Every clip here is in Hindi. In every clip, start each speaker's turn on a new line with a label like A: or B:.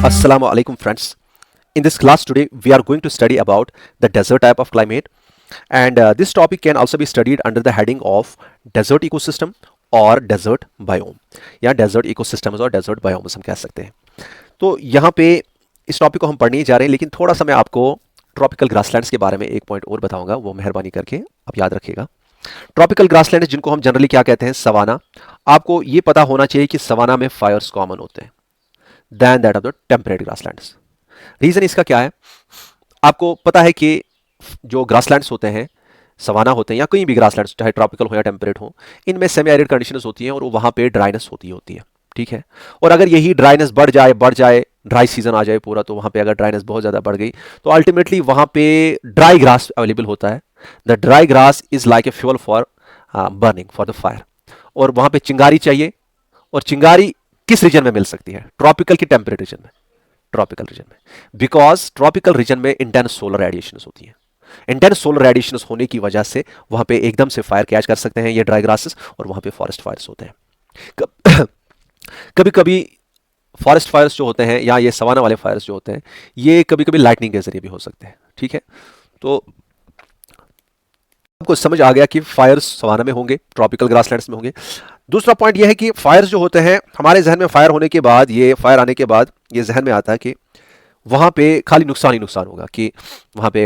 A: Assalamu alaikum friends. In this class today we are going to study about the desert type of climate and this topic can also be studied under the heading of desert ecosystem और desert biome या desert ecosystems और desert biomes हम कह सकते हैं। तो यहाँ पे इस टॉपिक को हम पढ़ने ही जा रहे हैं, लेकिन थोड़ा सा मैं आपको ट्रॉपिकल ग्रासलैंड्स के बारे में एक पॉइंट और बताऊंगा, वो मेहरबानी करके आप याद रखिएगा। ट्रॉपिकल ग्रासलैंड जिनको हम जनरली क्या कहते हैं, सवाना। आपको ये पता होना चाहिए कि सवाना में फायर्स कॉमन होते हैं than that of the temperate grasslands। Region इसका क्या है, आपको पता है कि जो ग्रासलैंड्स होते हैं, सवाना होते हैं या कोई भी ग्रासलैंड्स, चाहे ट्रॉपिकल हो या टेम्परेट हो, इनमें सेमी एरिड कंडीशंस होती हैं और वहां पे ड्राइनेस होती है। ठीक है, और अगर यही ड्राइनेस बढ़ जाए, ड्राई सीजन आ जाए पूरा, तो वहां पे अगर ड्राइनेस बहुत ज़्यादा बढ़ गई तो अल्टीमेटली वहां पे ड्राई ग्रास अवेलेबल होता है। The dry grass is like a fuel for burning for the fire, और वहां पे चिंगारी चाहिए। और चिंगारी किस रीजन में मिल सकती है? ट्रॉपिकल की टेम्परेट रीजन में, ट्रॉपिकल रीजन में, बिकॉज ट्रॉपिकल रीजन में इंटेंस सोलर रेडिएशन होती है। इंटेंस सोलर रेडिएशन होने की वजह से वहां पे एकदम से फायर कैच कर सकते हैं ये ड्राई ग्रासेस, और वहां पे फॉरेस्ट फायर्स होते हैं। कभी कभी फॉरेस्ट फायर्स जो होते हैं या ये सवाना वाले फायर्स जो होते हैं, ये कभी कभी लाइटनिंग के जरिए भी हो सकते हैं। ठीक है, तो आपको समझ आ गया कि फायर्स सवाना में होंगे, ट्रॉपिकल ग्रासलैंड्स में होंगे। दूसरा पॉइंट यह है कि फायर्स जो होते हैं, हमारे जहन में फायर होने के बाद, ये फायर आने के बाद ये जहन में आता है कि वहां पे खाली नुकसान ही नुकसान होगा, कि वहां पे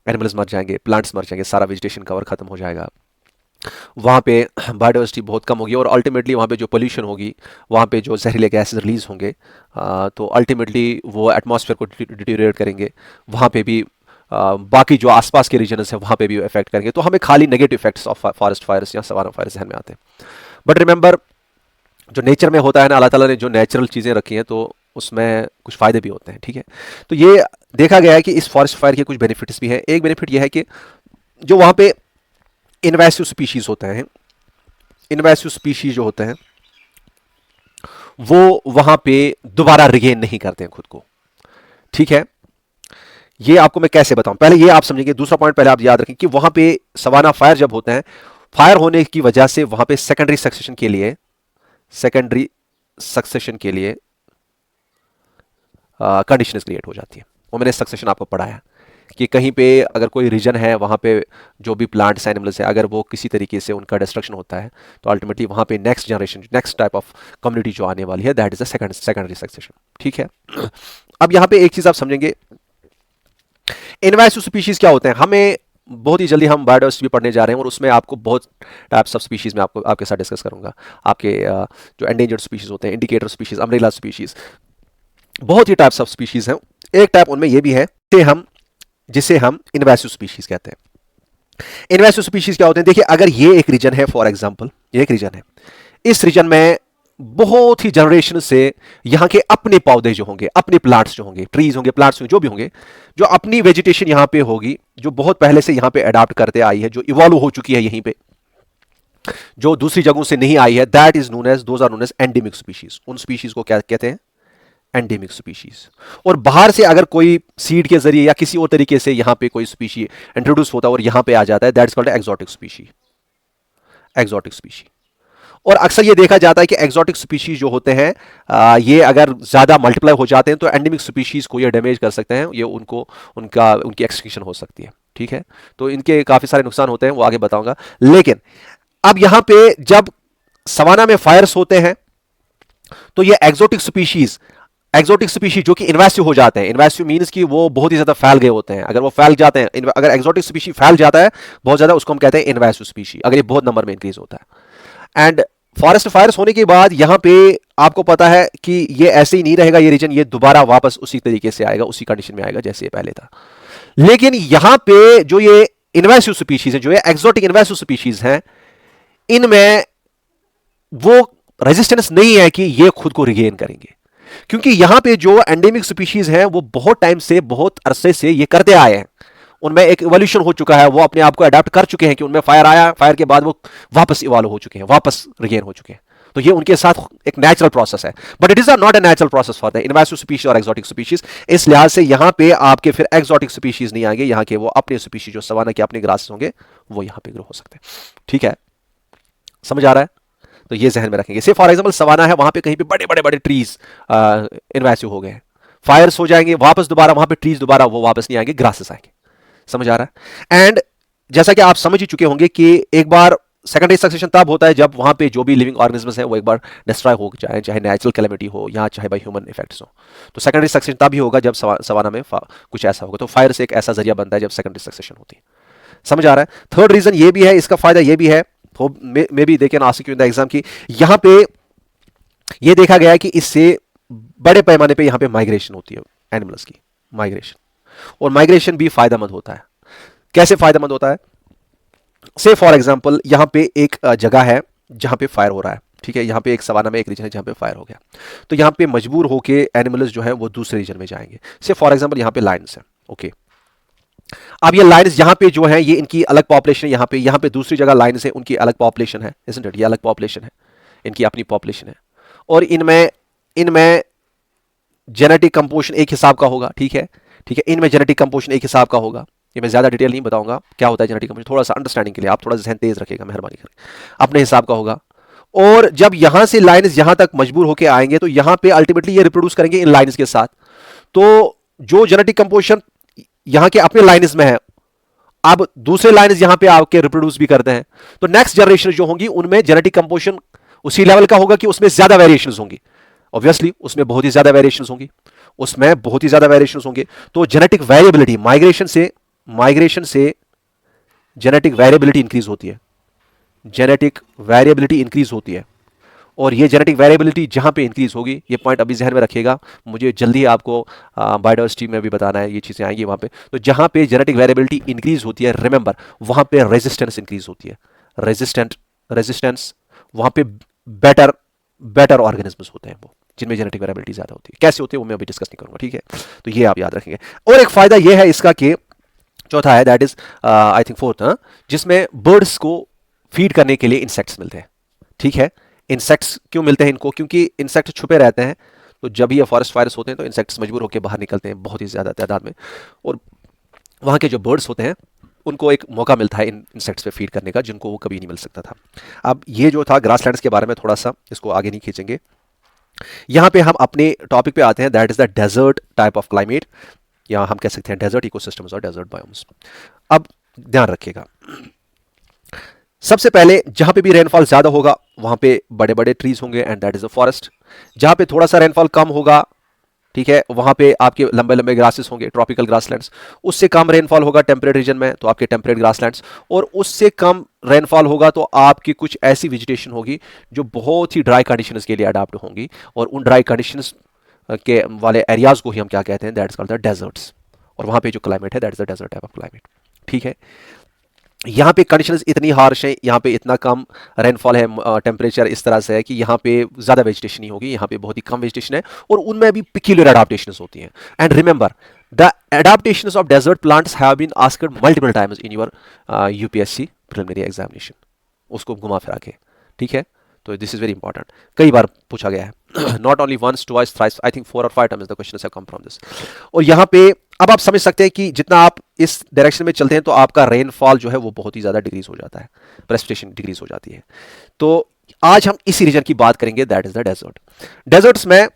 A: एनिमल्स मर जाएंगे, प्लांट्स मर जाएंगे, सारा वेजिटेशन कवर खत्म हो जाएगा, वहाँ पे बायोडाइवर्सिटी बहुत कम होगी, और अल्टीमेटली वहाँ पे जो पोल्यूशन होगी, वहाँ पे जो जहरीले गैसेज रिलीज होंगे, तो अल्टीमेटली वो एटमॉस्फेयर को डिटीरियरेट करेंगे। वहाँ पे भी बाकी जो आसपास के रीजन्स हैं वहाँ पे भी इफेक्ट करेंगे। तो हमें खाली negative effects of forest fires या सवाना फायर्स जहन में आते हैं। बट रिमेंबर, जो नेचर में होता है ना, अल्लाह ताला ने जो नेचुरल चीज़ें रखी हैं, तो उसमें कुछ फ़ायदे भी होते हैं। ठीक है, तो ये देखा गया है कि इस फॉरेस्ट फायर के कुछ बेनिफिट्स भी हैं। एक बेनिफिट यह है कि जो वहाँ पे इन्वेसिव स्पीशीज़ होते हैं, इन्वेसिव स्पीशीज जो होते हैं, वो वहाँ पे दोबारा रिगेन नहीं करते हैं खुद को। ठीक है, ये आपको मैं कैसे बताऊं, पहले ये आप समझेंगे। दूसरा पॉइंट पहले आप याद रखें कि वहां पे सवाना फायर जब होते हैं, फायर होने की वजह से वहां पे सेकेंडरी सक्सेशन के लिए कंडीशंस क्रिएट हो जाती है। वो मैंने सक्सेशन आपको पढ़ाया कि कहीं पे अगर कोई रीजन है, वहां पे जो भी प्लांट्स एनिमल्स है, अगर वो किसी तरीके से उनका डिस्ट्रक्शन होता है, तो अल्टीमेटली वहां पे next generation, next type of community जो आने वाली है, that is a secondary succession. ठीक है, अब यहां पे एक चीज आप समझेंगे, इनवेसिव स्पीशीज क्या होते हैं। हमें बहुत ही जल्दी हम बायोडाइवर्सिटी भी पढ़ने जा रहे हैं, और उसमें आपको बहुत टाइप्स ऑफ स्पीशीज में आपको आपके साथ डिस्कस करूंगा। आपके जो एंडेंजर्ड स्पीशीज होते हैं, इंडिकेटर स्पीशीज, अम्ब्रेला स्पीशीज, बहुत ही टाइप्स ऑफ स्पीशीज हैं। एक टाइप उनमें ये भी है जिसे हम इनवेसिव स्पीशीज कहते हैं। इनवेसिव स्पीशीज क्या होते हैं? देखिए, अगर ये एक रीजन है, फॉर एग्जांपल ये एक रीजन है, इस रीजन में बहुत ही जनरेशन से यहाँ के अपने पौधे जो होंगे, अपने प्लांट्स जो होंगे, ट्रीज होंगे, प्लांट्स होंगे, जो भी होंगे, जो अपनी वेजिटेशन यहाँ पे होगी, जो बहुत पहले से यहाँ पे अडाप्ट करते आई है, जो इवॉल्व हो चुकी है यहीं पे, जो दूसरी जगहों से नहीं आई है, that is known as, those are known as endemic species. उन स्पीशीज को क्या कहते हैं? Endemic species. और बाहर से अगर कोई सीड के जरिए या किसी और तरीके से यहाँ पे कोई स्पीशी इंट्रोड्यूस होता है और यहाँ पे आ जाता है, that's called exotic species. Exotic species. और अक्सर ये देखा जाता है कि एक्सोटिक स्पीशीज जो होते हैं, ये अगर ज्यादा मल्टीप्लाई हो जाते हैं तो एंडेमिक स्पीशीज को ये डैमेज कर सकते हैं, ये उनकी एक्सटिंक्शन हो सकती है। ठीक है, तो इनके काफी सारे नुकसान होते हैं, वो आगे बताऊंगा। लेकिन अब यहां पे जब सवाना में फायर्स होते हैं, तो ये एक्सोटिक स्पीशीज जो कि इन्वेसिव हो जाते हैं। इन्वेसिव मीन्स कि वो बहुत ही ज्यादा फैल गए होते हैं। अगर वो फैल जाते हैं, अगर एक्सोटिक स्पीशी फैल जाता है बहुत ज्यादा, उसको हम कहते हैं इन्वेसिव स्पीशी, अगर ये बहुत नंबर में इंक्रीज होता है। एंड फॉरेस्ट फायर्स होने के बाद यहां पे आपको पता है कि ये ऐसे ही नहीं रहेगा, ये रीजन, ये दोबारा वापस उसी तरीके से आएगा, उसी कंडीशन में आएगा जैसे ये पहले था। लेकिन यहां पे जो ये इन्वेसिव स्पीशीज है, जो ये एक्सोटिक इन्वेसिव स्पीशीज हैं, इनमें वो रेजिस्टेंस नहीं है कि ये खुद को रिगेन करेंगे, क्योंकि यहां पे जो एंडेमिक स्पीशीज हैं वो बहुत टाइम से, बहुत अरसे से ये करते आए हैं। उनमें एक इवोल्यूशन हो चुका है, वो अपने आप को अडेप्ट कर चुके हैं कि उनमें फायर आया, फायर के बाद वो वापस इवॉल्व हो चुके हैं, वापस रिगेन हो चुके हैं। तो ये उनके साथ एक नेचुरल प्रोसेस है, but it is not a natural process for the invasive species और एक्सोटिक स्पीशीज। इस लिहाज से यहां पे आपके फिर एक्सोटिक स्पीशीज नहीं आएंगे, यहां के वो अपने स्पीशीज जो सवाना के अपने ग्रासेस होंगे, वो यहां पे ग्रो हो सकते हैं। ठीक है, समझ आ रहा है? तो ये जहन में रखेंगे। से फॉर एग्जांपल सवाना है, वहां पे कहीं पे बड़े बड़े बड़े ट्रीज इन्वेसिव हो गए हैं, फायर्स हो जाएंगे वापस, दोबारा वहां पे ट्रीज दोबारा वो वापस नहीं आएंगे, ग्रासेस आएंगे। समझ आ रहा है? एंड जैसा कि आप समझ ही चुके होंगे कि एक बार सेकेंडरी सक्सेशन तब होता है जब वहां पे जो भी लिविंग ऑर्गेनिजम्स है वो एक बार डिस्ट्रॉय हो जाए, चाहे नेचुरल कैलेमिटी हो या चाहे बाय ह्यूमन इफेक्ट्स हो। तो सेकेंडरी सक्सेशन तब ही होगा जब सवाना में कुछ ऐसा होगा। तो फायर से एक ऐसा जरिया बनता है जब सेकेंडरी सक्सेशन होती है। समझ आ रहा है? थर्ड रीजन ये भी है, इसका फायदा ये भी है, may be they can ask you in the exam की यहां पे ये देखा गया है कि इससे बड़े पैमाने पे यहां पे माइग्रेशन होती है एनिमल्स की, माइग्रेशन। और माइग्रेशन भी फायदेमंद होता है। कैसे फायदेमंद होता है? से फॉर एग्जांपल यहां पे एक जगह है जहां पे फायर हो रहा है, ठीक है, यहां पे एक सवाना में एक रीजन है जहां पे फायर हो गया, तो यहां पे मजबूर होके एनिमल्स जो है वो दूसरे रीजन में जाएंगे। से फॉर एग्जांपल यहां पे लायंस है, ओके। अब ये लायंस यहां पे जो है ये इनकी अलग पॉपुलेशन है, यहां पे दूसरी जगह लायंस है, उनकी अलग पॉपुलेशन है, इसंट इट? ये अलग पॉपुलेशन है, इनकी अपनी पॉपुलेशन है, और इनमें इनमें जेनेटिक कंपोजिशन एक हिसाब का होगा, ठीक है, ठीक है, इनमें जेनेटिक कंपोजिशन एक हिसाब का होगा। ये मैं ज्यादा डिटेल नहीं बताऊंगा क्या होता है जेनेटिक कंपोजिशन, थोड़ा सा अंडरस्टैंडिंग के लिए आप थोड़ा सा ध्यान तेज रखिएगा, मेहरबानी करके, अपने हिसाब का होगा। और जब यहां से लाइन्स यहां तक मजबूर होकर आएंगे तो यहां पे अल्टीमेटली ये रिप्रोड्यूस करेंगे इन लाइन्स के साथ। तो जो जेनेटिक कंपोजिशन यहां के अपने लाइन्स में है, अब दूसरे लाइन्स यहां पे आके रिप्रोड्यूस भी करते हैं, तो नेक्स्ट जनरेशन जो होंगी उनमें जेनेटिक कंपोजिशन उसी लेवल का होगा कि उसमें ज्यादा वेरिएशंस होंगी। ऑब्वियसली उसमें बहुत ही ज्यादा वेरिएशंस होंगी, उसमें बहुत ही ज्यादा वेरिएशंस होंगे। तो जेनेटिक वेरिएबिलिटी, माइग्रेशन से जेनेटिक वेरिएबिलिटी इंक्रीज होती है, जेनेटिक वेरिएबिलिटी इंक्रीज होती है। और ये जेनेटिक वेरिएबिलिटी जहां पे इंक्रीज होगी, ये पॉइंट अभी जहन में रखिएगा, मुझे जल्दी ही आपको बायोडाइवर्सिटी में भी बताना है, ये चीजें आएंगी वहां पे। तो जहां पे जेनेटिक वेरिएबिलिटी इंक्रीज होती है, रिमेंबर वहां पे रेजिस्टेंस इंक्रीज होती है, रेजिस्टेंस वहां पे बेटर ऑर्गेनिजम्स होते हैं वो जिनमें जेनेटिक वेरिएबिलिटी ज्यादा होती है। कैसे होते हैं वो मैं अभी डिस्कस नहीं करूंगा, ठीक है? तो ये आप याद रखेंगे। और एक फायदा ये है इसका कि चौथा है, that is I think fourth, जिसमें बर्ड्स को फीड करने के लिए इंसेक्ट्स मिलते हैं, ठीक है। इंसेक्ट्स क्यों मिलते हैं इनको? क्योंकि इंसेक्ट छुपे रहते हैं, तो जब ये फॉरेस्ट फायर्स होते हैं तो इंसेक्ट्स मजबूर होकर बाहर निकलते हैं बहुत ही ज्यादा तादाद में, और वहां के जो बर्ड्स होते हैं उनको एक मौका मिलता है इन इंसेक्ट्स पे फीड करने का, जिनको वो कभी नहीं मिल सकता था। अब ये जो था ग्रासलैंड्स के बारे में, थोड़ा सा इसको आगे नहीं खींचेंगे। यहां पे हम अपने टॉपिक पे आते हैं, that is the desert type of climate, या हम कह सकते हैं डेजर्ट इकोसिस्टम्स और डेजर्ट बायोम्स। अब ध्यान रखिएगा, सबसे पहले जहां पे भी रेनफॉल ज्यादा होगा वहां पे बड़े बड़े ट्रीज होंगे and that is a forest. जहां पे थोड़ा सा रेनफॉल कम होगा, ठीक है, वहां पे आपके लंबे लंबे ग्रासेस होंगे, ट्रॉपिकल ग्रासलैंड्स। उससे कम रेनफॉल होगा टेम्परेट रीजन में, तो आपके टेम्परेट ग्रासलैंड्स। और उससे कम रेनफॉल होगा तो आपकी कुछ ऐसी वेजिटेशन होगी जो बहुत ही ड्राई कंडीशंस के लिए अडाप्ट होंगी, और उन ड्राई कंडीशंस के वाले एरियाज को ही हम क्या कहते हैं, दैट्स कॉल्ड द डेजर्ट्स। और वहां पे जो क्लाइमेट है that is the desert type of climate, ठीक है। यहाँ पे कंडीशंस इतनी हार्श है, यहाँ पे इतना कम रेनफॉल है, टेम्परेचर इस तरह से है कि यहाँ पे ज़्यादा वेजिटेशन नहीं होगी, यहाँ पे बहुत ही कम वेजिटेशन है, और उनमें भी पिक्यूलियर अडाप्टेशंस होती हैं। And remember the adaptations of desert plants have been asked multiple times in your UPSC preliminary examination, उसको घुमा फिरा के, ठीक है। तो दिस इज वेरी इंपॉर्टेंट, कई बार पूछा गया है, not only once twice thrice, I think 4 or 5 times the question have come from this. और यहाँ पे अब आप समझ सकते हैं कि जितना आप इस डायरेक्शन में चलते हैं तो आपका रेनफॉल जो है वो बहुत ही ज्यादा डिक्रीज हो जाता है, प्रेसिपिटेशन डिक्रीज हो जाती है। तो आज हम इसी रीजन की बात करेंगे, that is the desert. Deserts में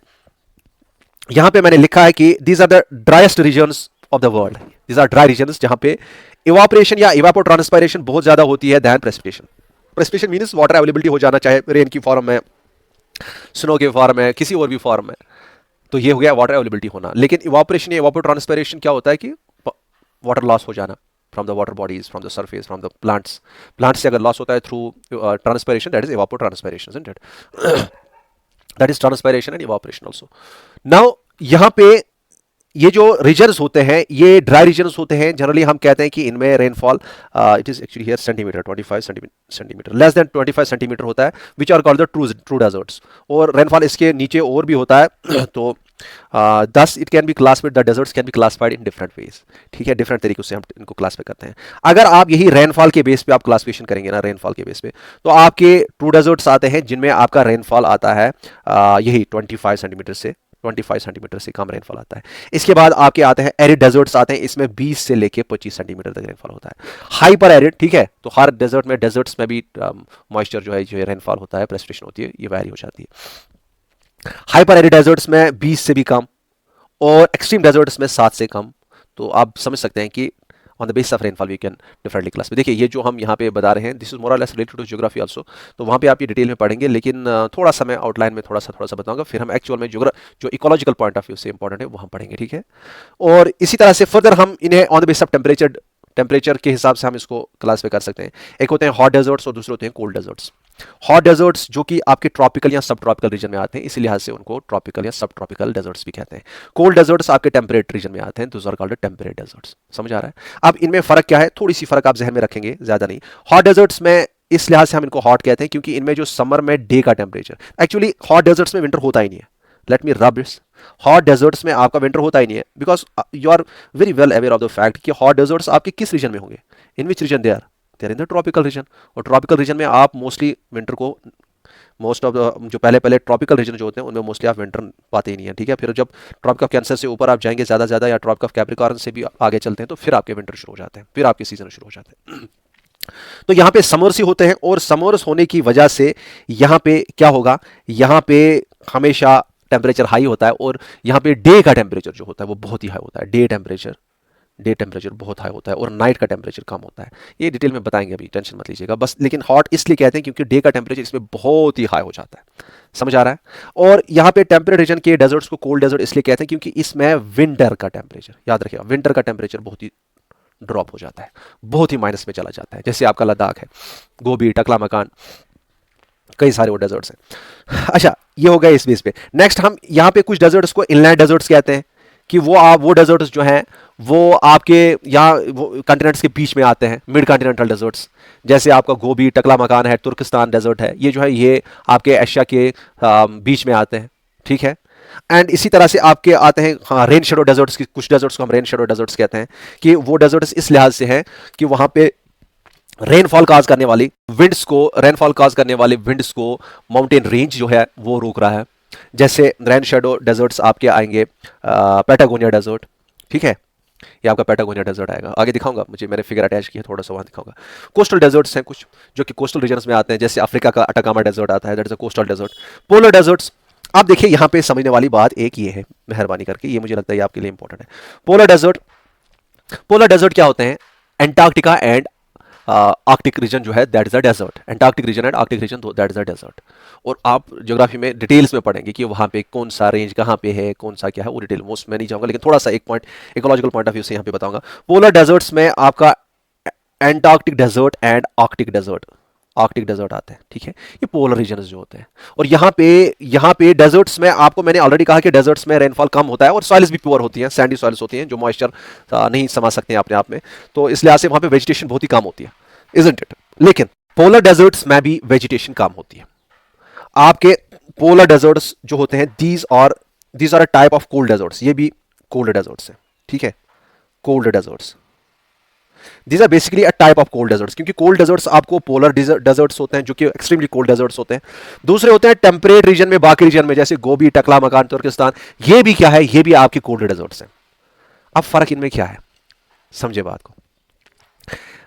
A: यहां पे मैंने लिखा है कि these are the driest regions of the world, these are dry regions जहां पे इवापोरेशन या इवापोट्रांसपायरेशन बहुत ज्यादा होती है than precipitation. Precipitation means water availability हो जाना, चाहे रेन की फॉर्म में, स्नो के फॉर्म में, किसी और भी फॉर्म में। तो ये हो गया वाटर अवेलेबिलिटी होना। लेकिन इवापोरेशन या इवापोट्रांसपायरेशन क्या होता है कि वाटर लॉस हो जाना from the water bodies, from the surface, from the plants. Plants से अगर लॉस होता है through transpiration, that is evapotranspiration, isn't it? That is transpiration and evaporation also. Now यहां पे ये जो रीजन्स होते हैं ये ड्राई रीजन्स होते हैं। जनरली हम कहते हैं कि इनमें rainfall it is actually here centimeter, 25 centimeter, less than 25 centimeter होता है, which are called the true deserts. और रेनफॉल इसके नीचे और भी होता है। तो thus it can be classified, the deserts can be classified in different ways, ठीक है, डिफरेंट तरीकों से हम इनको क्लासिफाई करते हैं। अगर आप यही रेनफॉल के बेस पे आप क्लासिफिकेशन करेंगे ना, रेनफॉल के बेस पे, तो आपके ट्रू डेजर्ट्स आते हैं जिनमें आपका रेनफॉल आता है यही 25 सेंटीमीटर से, 25 सेंटीमीटर से कम रेनफॉल आता है। इसके बाद आपके आते हैं एरिड डेजर्ट्स आते हैं, इसमें 20 से लेके 25 सेंटीमीटर तक रेनफॉल होता है। हाइपर एरिड, ठीक है, तो हर डेजर्ट में, डेजर्ट्स में भी मॉइस्चर जो है रेनफॉल होता है, प्रेसिपिटेशन होती है, ये वैरी हो जाती है। हाइपर एरिड डेजर्ट्स में 20 से भी कम, और एक्सट्रीम डेजर्ट्स में 7 से कम। तो आप समझ सकते हैं कि on the basis of rainfall we can differently class में। देखिए ये जो हम यहाँ पे बता रहे हैं this is more or less related to geography also, तो वहाँ पे आप ये डिटेल में पढ़ेंगे, लेकिन थोड़ा सा मैं आउटलाइन में थोड़ा सा बताऊंगा, फिर हम एक्चुअल में जो इकोलॉजिकल पॉइंट ऑफ व्यू से इंपॉर्टेंट है वहाँ पढ़ेंगे, ठीक है। और इसी तरह से फर्दर हम इन्हें on the basis of temperature के हिसाब से हम इसको क्लासिफाई कर सकते हैं। एक होते हैं हॉट डेजर्ट्स और दूसरे होते हैं कोल्ड डेजर्ट्स। हॉट डेजर्ट्स जो कि आपके ट्रॉपिकल या सब ट्रॉपिकल रीजन में आते हैं, इसी लिहाज से उनको ट्रॉपिकल या सब ट्रॉपिकल डेजर्ट्स भी कहते हैं। कोल्ड डेजर्ट्स आपके टेम्परेट रीजन में आते हैं, those are called temperate deserts. समझ आ रहा है? अब इनमें फर्क क्या है, थोड़ी सी फर्क आप जहन में रखेंगे, ज्यादा नहीं। हॉट डेजर्ट्स में इस लिहाज से हम इनको हॉट कहते हैं क्योंकि इनमें जो समर में डे का टेम्परेचर, एक्चुअली हॉट डेजर्ट्स में विंटर होता ही नहीं है। Let me rub this, hot desserts में आपका विंटर होता ही नहीं है, because you are very well aware of the fact कि हॉट डेजर्ट्स आपके किस रीजन में होंगे, in which region they are in the tropical region. और ट्रॉपिकल रीजन में आप मोस्टली विंटर को, मोस्ट ऑफ द जो पहले ट्रॉपिकल रीजन जो होते हैं उनमें मोस्टली आप विंटर पाते ही नहीं है, ठीक है। फिर जब ट्रॉपिक ऑफ कैंसर से ऊपर आप जाएंगे ज़्यादा या ट्रॉपिक ऑफ कैप्रिकॉर्न से भी आगे चलते हैं तो फिर आपके विंटर शुरू हो जाते हैं, फिर आपके सीजन शुरू हो जाते हैं। तो यहाँ पे समर्स ही होते हैं, और समर्स होने की वजह से यहाँ पे क्या होगा, यहाँ पे हमेशा टेम्परेचर हाई होता है, और यहाँ पे डे का टेम्परेचर जो होता है वो बहुत ही हाई होता है। डे टेम्परेचर बहुत हाई होता है और नाइट का टेम्परेचर कम होता है। ये डिटेल में बताएंगे, अभी टेंशन मत लीजिएगा बस। लेकिन हॉट इसलिए कहते हैं क्योंकि डे का टेम्परेचर इसमें बहुत ही हाई हो जाता है। समझ आ रहा है? और यहाँ पे टेम्परेट रीजन के डेजर्ट्स को कोल्ड डेजर्ट इसलिए कहते हैं क्योंकि इसमें विंटर का टेम्परेचर, याद रखिएगा, विंटर का टेम्परेचर बहुत ही ड्रॉप हो जाता है, बहुत ही माइनस में चला जाता है। जैसे आपका लद्दाख है, गोबी, टकला मकान, कई सारे वो डेजर्ट्स हैं। अच्छा, ये हो गया इस बेस पे। नेक्स्ट हम यहाँ पे कुछ डेजर्ट्स को इनलैंड डेजर्ट्स कहते हैं कि वो डेजर्ट्स जो हैं वो आपके यहाँ कॉन्टिनेंट्स के बीच में आते हैं, मिड कॉन्टिनेंटल डेजर्ट्स। जैसे आपका गोबी, टकला मकान है, तुर्किस्तान डेजर्ट है, ये जो है ये आपके एशिया के बीच में आते हैं, ठीक है। एंड इसी तरह से आपके आते हैं हाँ रेन शेडो डेजर्ट्स की, कुछ डेजर्ट्स को हम रेन शेडो डेजर्ट्स कहते हैं कि वो डेजर्ट्स इस लिहाज से हैं कि वहां पे रेनफॉल काज करने वाली विंड्स को माउंटेन रेंज जो है वो रोक रहा है। जैसे रेन शेडो डेजर्ट्स आपके आएंगे पैटागोनिया डेजर्ट, ठीक है, ये आपका पैटागोनिया डेजर्ट आएगा, आगे दिखाऊंगा, मुझे मैंने फिगर अटैच किया थोड़ा सा, वहां दिखाऊंगा। कोस्टल डेजर्ट्स हैं कुछ जो कि कोस्टल रीजन्स में आते हैं, जैसे अफ्रीका का अटाकामा डेजर्ट आता है, that is a coastal desert. Polar deserts, आप देखिए यहाँ पे समझने वाली बात एक ये है, मेहरबानी करके, ये मुझे लगता है ये आपके लिए इंपॉर्टेंट है। पोलर डेजर्ट क्या होते हैं? एंटार्क्टिका एंड आर्कटिक रीजन जो है that is a desert. Antarctic region and Arctic region that is a desert. और आप ज्योग्राफी में डिटेल्स में पढ़ेंगे कि वहाँ पे कौन सा रेंज कहाँ पे है, कौन सा क्या है, वो डिटेल मोस्ट मैं नहीं जाऊँगा, लेकिन थोड़ा सा एक point ecological point of view से यहाँ पे बताऊंगा। पोलर डेजर्ट्स में आपका Antarctic desert and Arctic desert आते हैं, ठीक है, ये पोलर रीजन्स जो होते हैं। और यहाँ पे डेजर्ट्स में आपको मैंने ऑलरेडी कहा कि डेजर्ट्स में रेनफॉल कम होता है और सॉइल्स भी प्योर होती हैं, सैंडी सॉइल्स होती हैं जो मॉइस्चर नहीं समा सकते हैं अपने आप में, तो इस लिहाज से वहाँ पे वेजिटेशन बहुत ही कम होती है, इजंट इट। लेकिन पोलर डेजर्ट्स में भी वेजिटेशन कम होती है। आपके पोलर डेजर्ट्स जो होते हैं these are a type of cold deserts, ये भी कोल्ड डेजर्ट्स हैं, ठीक है, cold deserts. These are basically a type of cold deserts, क्योंकि cold deserts आपको polar deserts होते हैं जो कि extremely cold deserts होते हैं। दूसरे होते हैं टेम्परेट रीजन में, बाकी रीजन में जैसे गोबी, टकला मकान, तुर्किस्तान, ये भी क्या है, ये भी आपकी कोल्ड डेजर्ट्स हैं। अब फर्क इनमें क्या है, समझे बात को।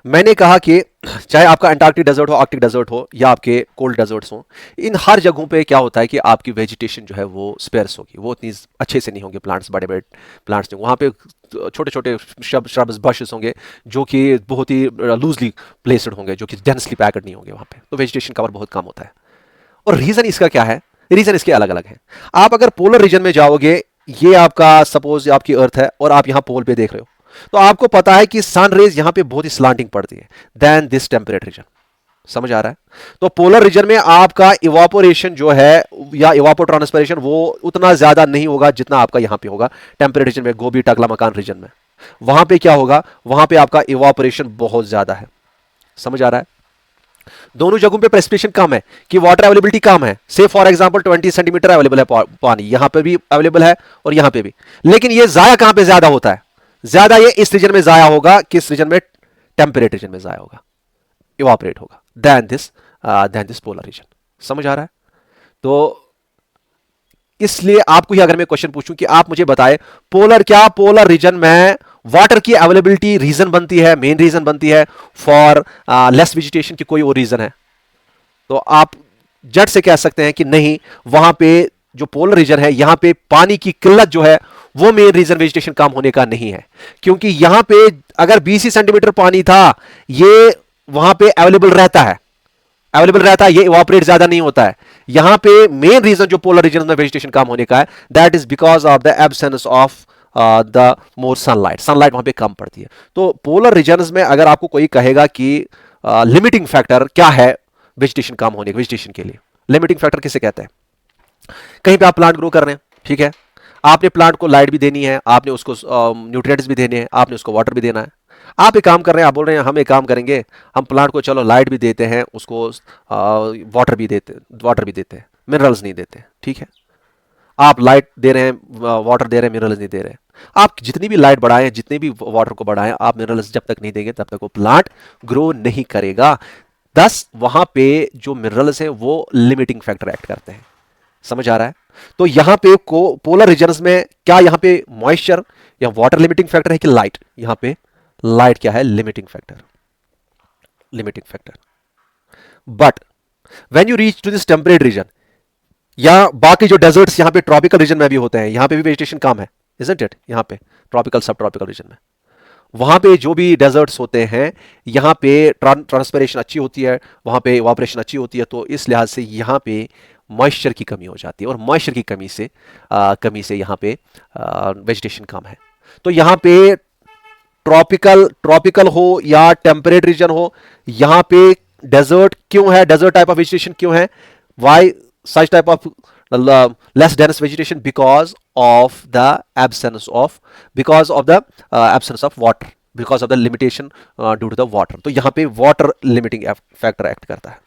A: मैंने कहा कि चाहे आपका अंटार्कटिक डेजर्ट हो, आर्कटिक डेजर्ट हो, या आपके कोल्ड डेजर्ट्स हो, इन हर जगहों पे क्या होता है कि आपकी वेजिटेशन जो है वो स्पेयर्स होगी, वो इतनी अच्छे से नहीं होंगे, प्लांट्स बड़े बड़े प्लांट्स नहीं, वहाँ पे छोटे छोटे श्रब्स बशेस होंगे जो कि बहुत ही लूजली प्लेस्ड होंगे, जो कि डेंसली पैक्ड नहीं होंगे वहाँ पे, तो वेजिटेशन कवर बहुत कम होता है। और रीज़न इसका क्या है, रीज़न इसके अलग अलग हैं। आप अगर पोलर रीजन में जाओगे, ये आपका सपोज आपकी अर्थ है और आप यहाँ पोल पे देख रहे हो, तो आपको पता है कि सन रेज यहां पे बहुत ही स्लांटिंग पड़ती है देन दिस टेम्परेट रीजन। समझ आ रहा है? तो पोलर रीजन में आपका इवापोरेशन जो है या इवापोट्रांसपिरेशन वो उतना ज्यादा नहीं होगा जितना आपका यहां पे होगा टेम्परेट रीजन में, गोबी, टकला मकान रीजन में। वहां पे क्या होगा, वहां पे आपका इवापोरेशन बहुत ज्यादा है। समझ आ रहा है? दोनों जगहों पे प्रेसिपिटेशन कम है कि वाटर अवेलेबिलिटी कम है, से फॉर एग्जांपल 20 सेंटीमीटर अवेलेबल है पानी, यहां पे भी अवेलेबल है और यहां पे भी, लेकिन ये जाया कहां पे ज्यादा होता है, ज्यादा ये इस रीजन में जाया होगा, किस रीजन में, टेम्परेट रीजन में जाया होगा, इवापोरेट होगा देन दिस पोलर रीजन। समझ आ रहा है? तो इसलिए आपको ही अगर मैं क्वेश्चन पूछूं कि आप मुझे बताएं पोलर रीजन में वाटर की अवेलेबिलिटी रीजन बनती है, मेन रीजन बनती है फॉर लेस वेजिटेशन की, कोई और रीजन है, तो आप जट से कह सकते हैं कि नहीं, वहां पे जो पोलर रीजन है यहां पे पानी की किल्लत जो है वो मेन रीजन वेजिटेशन कम होने का नहीं है, क्योंकि यहां पे अगर 20 सेंटीमीटर पानी था, ये वहां पे अवेलेबल रहता है, ये इवापोरेट ज्यादा नहीं होता है। यहां पे मेन रीजन जो पोलर रीजन में वेजिटेशन कम होने का है, that is because of the absence of the more sunlight वहां पे कम पड़ती है। तो पोलर रीजन में अगर आपको कोई कहेगा कि लिमिटिंग फैक्टर क्या है वेजिटेशन कम होने वेजिटेशन के लिए, लिमिटिंग फैक्टर किसे कहते हैं? कहीं पे आप प्लांट ग्रो कर रहे हैं, ठीक है, आपने प्लांट को लाइट भी देनी है, आपने उसको न्यूट्रिएंट्स भी देने हैं, आपने उसको वाटर भी देना है। आप एक काम कर रहे हैं, आप बोल रहे हैं हम एक काम करेंगे, हम प्लांट को चलो लाइट भी देते हैं, उसको वाटर भी देते हैं, मिनरल्स नहीं देते, ठीक है। आप लाइट दे रहे हैं, वाटर दे रहे हैं, मिनरल्स नहीं दे रहे। आप जितनी भी लाइट बढ़ाएं, जितने भी वाटर को बढ़ाएं, आप मिनरल्स जब तक नहीं देंगे तब तक वो प्लांट ग्रो नहीं करेगा। दस वहां पे जो मिनरल्स हैं वो लिमिटिंग फैक्टर एक्ट करते हैं। समझ आ रहा है? तो यहां पे को पोलर रीजन्स में क्या यहां पे मॉइस्चर या वाटर लिमिटिंग फैक्टर है कि लाइट? यहां पे लाइट क्या है? Limiting factor. But when you reach to this temperate region या बाकी जो डेजर्ट्स यहां पे ट्रॉपिकल रीजन में भी होते हैं, यहां पे भी वेजिटेशन कम है, इजंट इट? यहां पे ट्रॉपिकल सब ट्रॉपिकल रीजन में वहां पे जो भी डेजर्ट्स होते हैं, यहां पे ट्रांसपिरेशन अच्छी होती है, वहां पे इवापोरेशन अच्छी होती है, तो इस लिहाज से यहां पे मॉइस्चर की कमी हो जाती है, और मॉइस्चर की कमी से यहां पे वेजिटेशन कम है। तो यहां पे ट्रॉपिकल हो या टेम्परेट रीजन हो, यहां पे डेजर्ट क्यों है? डेजर्ट टाइप ऑफ वेजिटेशन क्यों है? Why such type of less dense vegetation? Because of the absence of water, because of the limitation due to the water. तो यहां पे वाटर लिमिटिंग फैक्टर एक्ट करता है,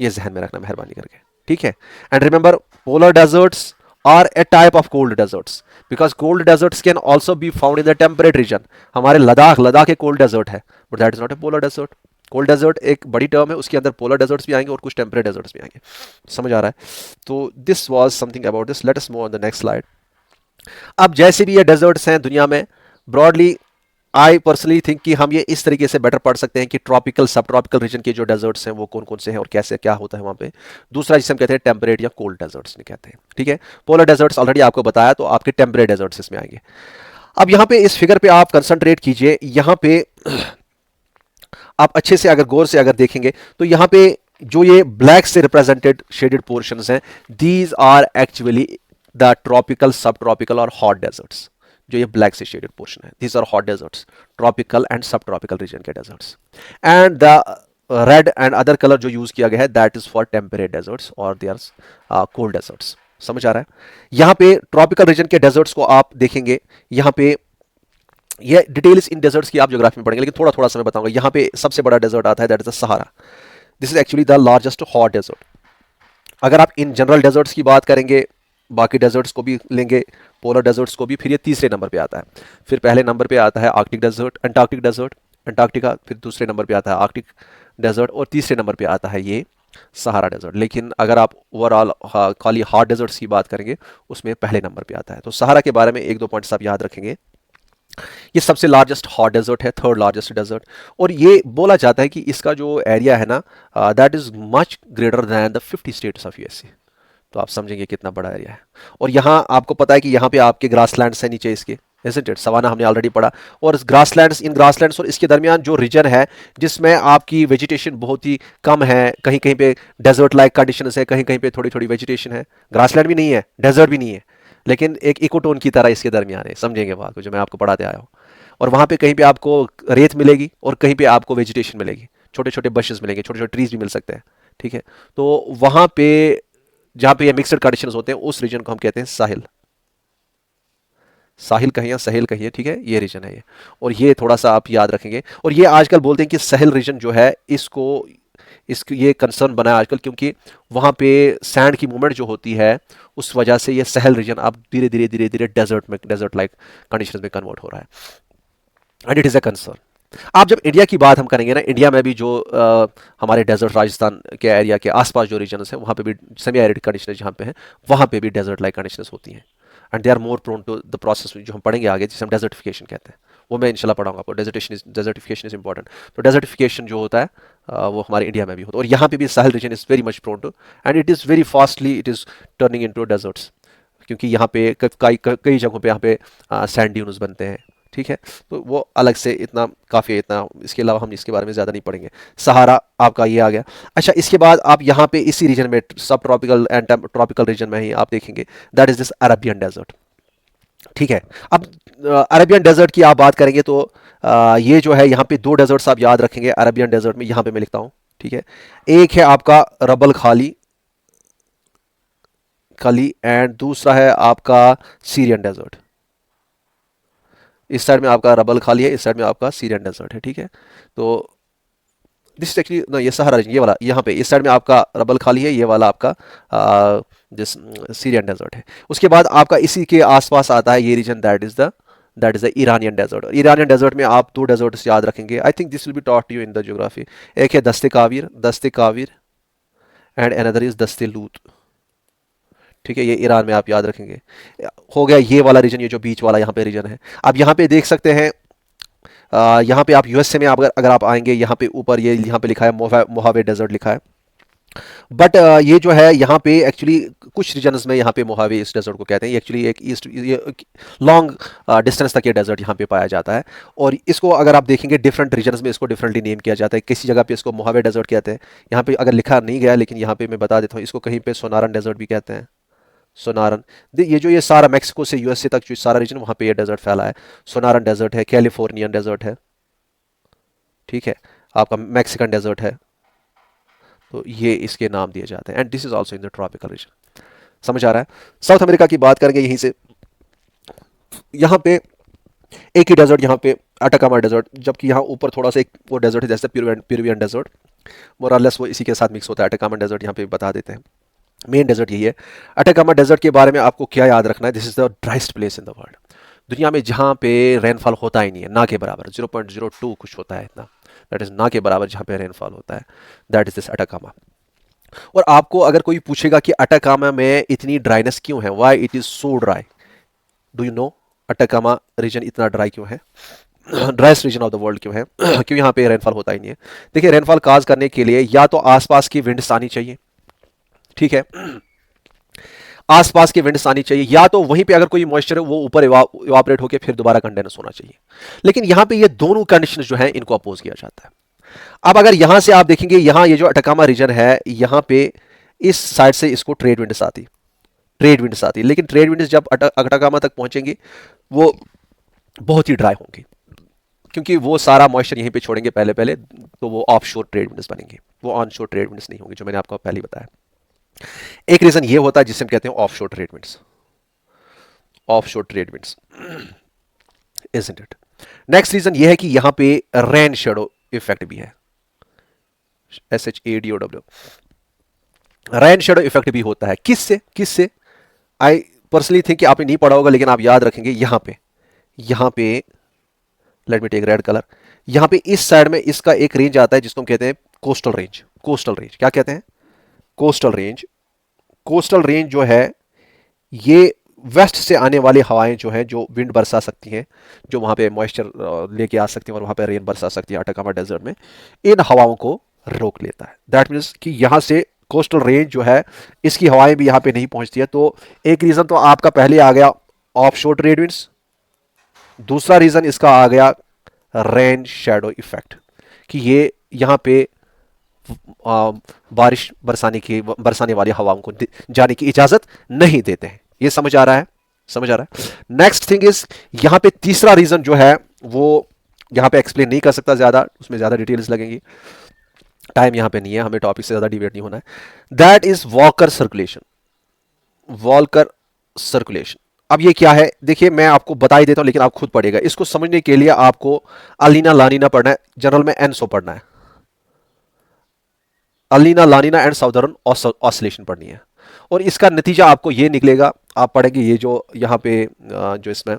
A: ये जहन में रखना मेहरबानी करके, ठीक है। And remember, polar deserts are a type of cold deserts, because cold deserts can also be found in the temperate region. हमारे लद्दाख एक कोल्ड डेजर्ट है, but that is not a polar desert. Cold desert एक बड़ी टर्म है, उसके अंदर पोलर डेजर्ट्स भी आएंगे और कुछ टेम्परेट डेजर्ट्स भी आएंगे। समझ आ रहा है? तो this was something about this. Let us move on the next slide. अब जैसे भी ये डेजर्ट्स हैं दुनिया में, ब्रॉडली आई पर्सनली थिंक कि हम ये इस तरीके से बेटर पढ़ सकते हैं कि ट्रॉपिकल सब ट्रॉपिकल रीजन के जो डेजर्ट्स हैं वो कौन कौन से हैं और कैसे क्या होता है वहां पे। दूसरा जिसे हम कहते हैं टेम्परेट या कोल्ड डेजर्ट्स कहते हैं, ठीक है। पोलर डेजर्ट्स ऑलरेडी आपको बताया, तो आपके टेम्परेट डेजर्ट्स इसमें आएंगे। अब यहाँ पे इस फिगर पे आप कंसंट्रेट कीजिए, यहाँ पे आप अच्छे से अगर गौर से अगर देखेंगे तो यहाँ पे जो ये ब्लैक से रिप्रेजेंटेड शेडेड पोर्शंस हैं, these are actually the tropical, subtropical और हॉट डेजर्ट्स। जो ये ब्लैक से शेडेड पोर्शन है, these are hot deserts, tropical and subtropical region के deserts. And the red and other colour जो यूज किया गया है, that is for temperate deserts और दे आर कोल्ड डेजर्ट्स। समझ आ रहा है? यहाँ पे ट्रॉपिकल रीजन के डेजर्ट्स को आप देखेंगे, यहाँ पे ये डिटेल्स इन डेजर्ट्स की आप ज्योग्राफी में पढ़ेंगे, लेकिन थोड़ा थोड़ा सा मैं बताऊंगा। यहाँ पे सबसे बड़ा डेजर्ट आता है, that is the Sahara. This is actually the largest hot desert. अगर आप इन जनरल डेजर्ट्स की बात करेंगे, बाकी डेजर्ट्स को भी लेंगे, पोलर डेजर्ट्स को भी, फिर ये तीसरे नंबर पे आता है। फिर पहले नंबर पे आता है आर्कटिक डेजर्ट, अंटार्कटिका, फिर दूसरे नंबर पे आता है आर्कटिक डेजर्ट, और तीसरे नंबर पे आता है ये सहारा डेजर्ट। लेकिन अगर आप ओवरऑल खाली हॉट डेजर्ट्स की बात करेंगे, उसमें पहले नंबर पे आता है। तो सहारा के बारे में एक दो पॉइंट्स आप याद रखेंगे। ये सबसे लार्जेस्ट हॉट डेजर्ट है, थर्ड लार्जेस्ट डेजर्ट, और ये बोला जाता है कि इसका जो एरिया है ना, that is much greater than the 50 states of USA. तो आप समझेंगे कितना बड़ा एरिया है। और यहाँ आपको पता है कि यहाँ पे आपके ग्रासलैंड्स हैं नीचे इसके, isn't it? सवाना हमने ऑलरेडी पढ़ा। और इन ग्रासलैंड्स और इसके दरमियान जो रीजन है जिसमें आपकी वेजिटेशन बहुत ही कम है, कहीं कहीं पे डेजर्ट लाइक कंडीशंस है, कहीं कहीं पे थोड़ी थोड़ी वेजिटेशन है, ग्रासलैंड भी नहीं है, डेजर्ट भी नहीं है, लेकिन एक इकोटोन की तरह इसके दरमियान है। समझेंगे बात को जो मैं आपको पढ़ाते आया हूँ। और वहाँ पे कहीं पे आपको रेत मिलेगी और कहीं पे आपको वेजिटेशन मिलेगी, छोटे छोटे बशेस मिलेंगे, छोटे छोटे ट्रीज भी मिल सकते हैं, ठीक है। तो वहाँ पे जहाँ पे ये मिक्सड कंडीशंस होते हैं, उस रीजन को हम कहते हैं साहिल। साहिल कहिए या सहेल कहिए, ठीक है, ये रीजन है ये। और ये थोड़ा सा आप याद रखेंगे। और ये आजकल बोलते हैं कि सहेल रीजन जो है, इसको ये कंसर्न बना है आजकल, क्योंकि वहाँ पे सैंड की मूवमेंट जो होती है, उस वजह से ये सहेल रीजन अब धीरे धीरे धीरे धीरे डेजर्ट लाइक कंडीशंस में कन्वर्ट हो रहा है, and it is a concern. आप जब इंडिया की बात हम करेंगे ना, इंडिया में भी जो हमारे डेजर्ट राजस्थान के एरिया के आसपास जो रीजन्स हैं, वहाँ पे भी सेमी एरिड कंडीशन जहाँ पे हैं, वहाँ पे भी डेजर्ट लाइक कंडीशंस होती हैं, and they are more prone to the process जो हम पढ़ेंगे आगे, जिसे हम डेजर्टिफिकेशन कहते हैं। वो मैं इंशाल्लाह पढ़ाऊंगा आपको। Desertification is important. तो डेजर्टिफिकेशन जो होता है वो हमारे इंडिया में भी होता है, और यहाँ पे भी Sahel region is very much prone to, and it is very fastly it is turning into deserts. क्योंकि यहाँ पे कई कई जगहों पे यहाँ पे सैंड ड्यून्स बनते हैं, ठीक है। तो वो अलग से इतना काफ़ी है, इतना इसके अलावा हम इसके बारे में ज़्यादा नहीं पढ़ेंगे। सहारा आपका ये आ गया। अच्छा, इसके बाद आप यहाँ पे इसी रीजन में सब ट्रॉपिकल एंड ट्रॉपिकल रीजन में ही आप देखेंगे that is this Arabian desert, ठीक है। अब अरबियन डेजर्ट की आप बात करेंगे तो ये जो है यहाँ पे दो डेजर्ट्स आप याद रखेंगे अरबियन डेजर्ट में, यहाँ पे मैं लिखता हूँ, ठीक है। एक है आपका रबल खाली खाली एंड दूसरा है आपका सीरियन डेजर्ट। इस साइड में आपका रबल खाली है, इस साइड में आपका सीरियन डेजर्ट है, ठीक है। तो दिस एक्चुअली ना, ये सहारा रीजन, ये वाला यहाँ पे इस साइड में आपका रबल खाली है, ये वाला आपका जिस सीरियन डेजर्ट है। उसके बाद आपका इसी के आसपास आता है ये region that is the Iranian desert. और ईरानियन डेजर्ट में आप दो डेजर्ट्स याद रखेंगे, I think this will be taught you in the geography. एक है दस्ते काविर एंड अनदर इज दस्ते लूत, ठीक है। ये ईरान में आप याद रखेंगे। हो गया ये वाला रीजन, ये जो बीच वाला यहाँ पे रीजन है। अब यहाँ पे देख सकते हैं, यहाँ पे आप यूएसए में अगर आप आएंगे, यहाँ पे ऊपर ये यहाँ पे लिखा है मोहावे डेजर्ट लिखा है। बट ये जो है यहाँ पे एक्चुअली कुछ रीजन्स में यहाँ पे मोहावे इस डेजर्ट को कहते हैं। ये एक्चुअली एक ईस्ट लॉन्ग डिस्टेंस तक ये डेजर्ट यहाँ पे पाया जाता है। और इसको अगर आप देखेंगे डिफरेंट रीजन्स में इसको डिफरेंटली नेम किया जाता है। किसी जगह पे इसको मोहावे डेजर्ट कहते हैं, यहाँ पे अगर लिखा नहीं गया लेकिन यहाँ पे मैं बता देता हूँ, इसको कहीं पे सोनारन डेजर्ट भी कहते हैं। सोनारन, ये जो ये सारा मैक्सिको से यूएसए तक जो सारा रीजन, वहाँ पे ये डेजर्ट फैला है। सोनारन डेजर्ट है, कैलिफोर्नियन डेजर्ट है, ठीक है, आपका मैक्सिकन डेजर्ट है। तो ये इसके नाम दिए जाते हैं and this is also in the tropical reason. समझ आ रहा है। साउथ अमेरिका की बात करेंगे यहीं से, यहाँ पे एक ही डेजर्ट, यहाँ पे अटाकामा डेजर्ट, जबकि यहाँ ऊपर थोड़ा सा एक वो डेजर्ट है जैसे पेरुवियन डेजर्ट, मोरालेस वो इसी के साथ मिक्स होता है। अटाकामा डेजर्ट यहाँ पे बता देते हैं, मेन डेजर्ट यही है। अटाकामा डेजर्ट के बारे में आपको क्या याद रखना है, this is the driest place in the world. दुनिया में जहाँ पे रेनफॉल होता ही नहीं है, ना के बराबर 0.02 कुछ होता है इतना, दैट इज ना के बराबर जहाँ पे रेनफॉल होता है, दैट इज दिस अटाकामा। और आपको अगर कोई पूछेगा कि अटाकामा में इतनी ड्राइनेस क्यों है, why it is so dry, do you know Atacama region इतना ड्राई क्यों है, driest region of the world क्यों है क्यों यहाँ पे रेनफॉल होता ही नहीं है। देखिए, रेनफॉल काज करने के लिए या तो आसपास की विंड्स आनी चाहिए, ठीक है, आसपास की विंड्स आनी चाहिए, या तो वहीं पे अगर कोई मॉइस्चर है वो ऊपर इवापोरेट होकर फिर दोबारा कंडेंस होना चाहिए। लेकिन यहां पे ये दोनों कंडीशन जो है इनको अपोज किया जाता है। अब अगर यहां से आप देखेंगे, यहां ये जो अटाकामा रीजन है, यहां पे इस साइड से इसको ट्रेड विंड्स आती, लेकिन ट्रेड विंड्स जब अटाकामा तक पहुंचेंगी वो बहुत ही ड्राई होंगी, क्योंकि वो सारा मॉइस्चर यहीं पे छोड़ेंगे पहले, तो वो ऑफ शोर ट्रेड विंड्स बनेंगे, वो ऑन शोर ट्रेड विंड्स नहीं होंगे, जो मैंने आपको पहले बताया। एक रीजन ये होता है जिसे हम कहते हैं offshore trade winds, isn't it. Next region ये है कि यहां पे रेन शेडो इफेक्ट भी है, SHADOW, रेन शेडो इफेक्ट भी होता है। किससे आई पर्सनली थिंक कि आपने नहीं पढ़ा होगा, लेकिन आप याद रखेंगे, यहां पे let me take red colour, यहां पे इस साइड में इसका एक रेंज आता है जिसको हम कहते हैं कोस्टल रेंज। क्या कहते हैं? कोस्टल रेंज जो है, ये वेस्ट से आने वाली हवाएं जो हैं, जो विंड बरसा सकती हैं, जो वहाँ पे मॉइस्चर लेके आ सकती हैं और वहाँ पे रेन बरसा सकती है अटाकामा डेजर्ट में, इन हवाओं को रोक लेता है। दैट मीन्स कि यहाँ से कोस्टल रेंज जो है, इसकी हवाएं भी यहाँ पे नहीं पहुँचती है। तो एक रीज़न तो आपका पहले आ गया ऑफशोर ट्रेड विंड्स, दूसरा रीज़न इसका आ गया रेन शैडो इफेक्ट, कि ये यहाँ पे बारिश बरसाने वाली हवाओं को जाने की इजाजत नहीं देते हैं। ये समझ आ रहा है। नेक्स्ट थिंग इज, यहां पे तीसरा रीजन जो है वो यहां पे एक्सप्लेन नहीं कर सकता ज्यादा, उसमें ज्यादा डिटेल्स लगेंगी, टाइम यहां पे नहीं है, हमें टॉपिक से ज्यादा डिबेट नहीं होना है। That is Volker circulation. अब ये क्या है, देखिए मैं आपको बता ही देता हूं, लेकिन आप खुद पढ़िएगा। इसको समझने के लिए आपको अलीना लानीना पढ़ना है, जनरल में एनसो पढ़ना है, अलीना लानीना एंड साउदर्न ऑसिलेशन पढ़नी है। और इसका नतीजा आपको ये निकलेगा, आप पढ़ेंगे ये जो यहाँ पे जो इसमें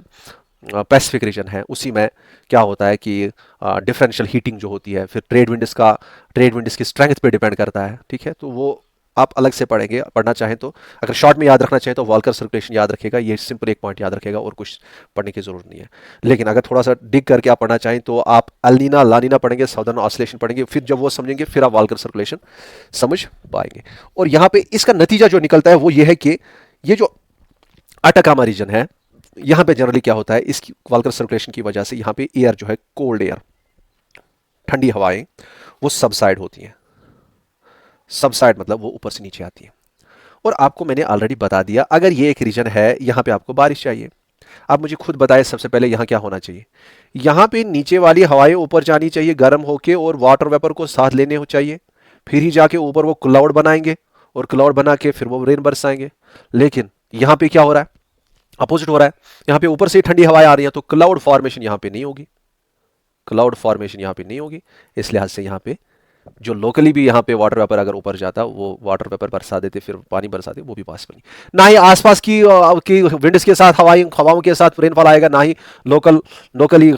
A: पैसिफिक रीजन है, उसी में क्या होता है कि डिफरेंशियल हीटिंग जो होती है, फिर ट्रेड विंड्स की स्ट्रेंथ पे डिपेंड करता है, ठीक है। तो वो आप अलग से पढ़ेंगे, पढ़ना चाहें तो। अगर शॉर्ट में याद रखना चाहें तो वॉल्कर सर्कुलेशन याद रखेगा, ये सिंपल एक पॉइंट याद रखेगा और कुछ पढ़ने की जरूरत नहीं है। लेकिन अगर थोड़ा सा डिग करके आप पढ़ना चाहें तो आप अलीना लानीना पढ़ेंगे, साउदर्न ऑसिलेशन पढ़ेंगे, फिर जब वो समझेंगे फिर आप वॉल्कर सर्कुलेशन समझ पाएंगे। और यहाँ पे इसका नतीजा जो निकलता है वो ये है कि ये जो अटाकामा रीजन है, यहां पे जनरली क्या होता है, इसकी वल्गर सर्कुलेशन की वजह से यहां पे एयर जो है, कोल्ड एयर, ठंडी हवाएं, वो सबसाइड होती हैं। सबसाइड मतलब वो ऊपर से नीचे आती है। और आपको मैंने ऑलरेडी बता दिया, अगर ये एक रीजन है, यहां पे आपको बारिश चाहिए। आप मुझे खुद बताएं सबसे पहले यहां क्या होना चाहिए। यहां पे नीचे वाली हवाएं ऊपर जानी चाहिए गर्म होके, और वाटर वेपर को साथ लेने हो चाहिए, फिर ही जाके ऊपर वो क्लाउड बनाएंगे, और क्लाउड बना के फिर वो रेन बरसाएंगे। लेकिन यहां पे क्या हो रहा है, अपोजिट हो रहा है। यहां पे ऊपर से ठंडी हवाएं आ रही हैं, तो क्लाउड फॉर्मेशन यहां पे नहीं होगी। क्लाउड फॉर्मेशन यहां पे नहीं होगी। इस लिहाज से यहां पे जो लोकली भी यहाँ पे वाटर वेपर अगर ऊपर जाता, वो वाटर वेपर बरसा देते, फिर पानी बरसाते, वो भी पॉसिबल नहीं। ना ही आसपास की विंड्स के साथ हवाओं के साथ रेनफॉल आएगा, ना ही लोकली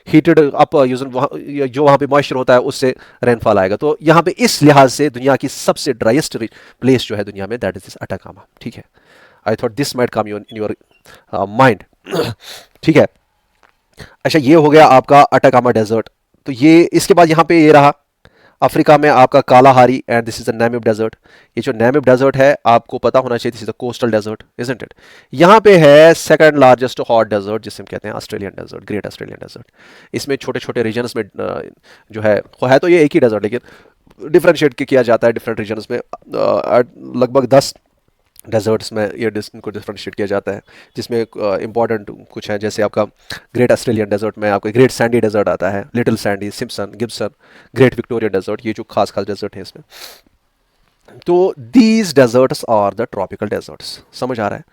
A: हीटेड अप जो वहाँ पे मॉइस्चर होता है उससे रेनफॉल आएगा। तो यहाँ पे इस लिहाज से दुनिया की सबसे ड्राइएस्ट प्लेस जो है दुनिया में, दैट इज दिस अटाकामा। ठीक है, I thought this might come in your mind. ठीक है, अच्छा ये हो गया आपका अटाकामा डेजर्ट। तो ये इसके बाद यहाँ पे ये रहा अफ्रीका में आपका Kalahari, and this is the Namib desert. ये जो नामीब डेजर्ट है आपको पता होना चाहिए, this is the coastal desert, isn't it. यहाँ पे है सेकंड लार्जेस्ट हॉट डेजर्ट, जिसे हम कहते हैं Australian desert, great Australian desert. इसमें छोटे छोटे रीजन्स में जो है तो ये एक ही डेजर्ट, लेकिन डिफ्रेंशिएट किया जाता है डिफरेंट रीजन्स में। लगभग 10 डेजर्ट्स में ये इनको डिफ्रेंशिएट किया जाता है, जिसमें इंपॉर्टेंट कुछ है, जैसे आपका ग्रेट ऑस्ट्रेलियन डेजर्ट में आपका ग्रेट सैंडी डेजर्ट आता है, little sandy, Simpson, Gibson, great Victoria desert, ये जो खास खास डेजर्ट है इसमें। तो these deserts are the tropical deserts. समझ आ रहा है।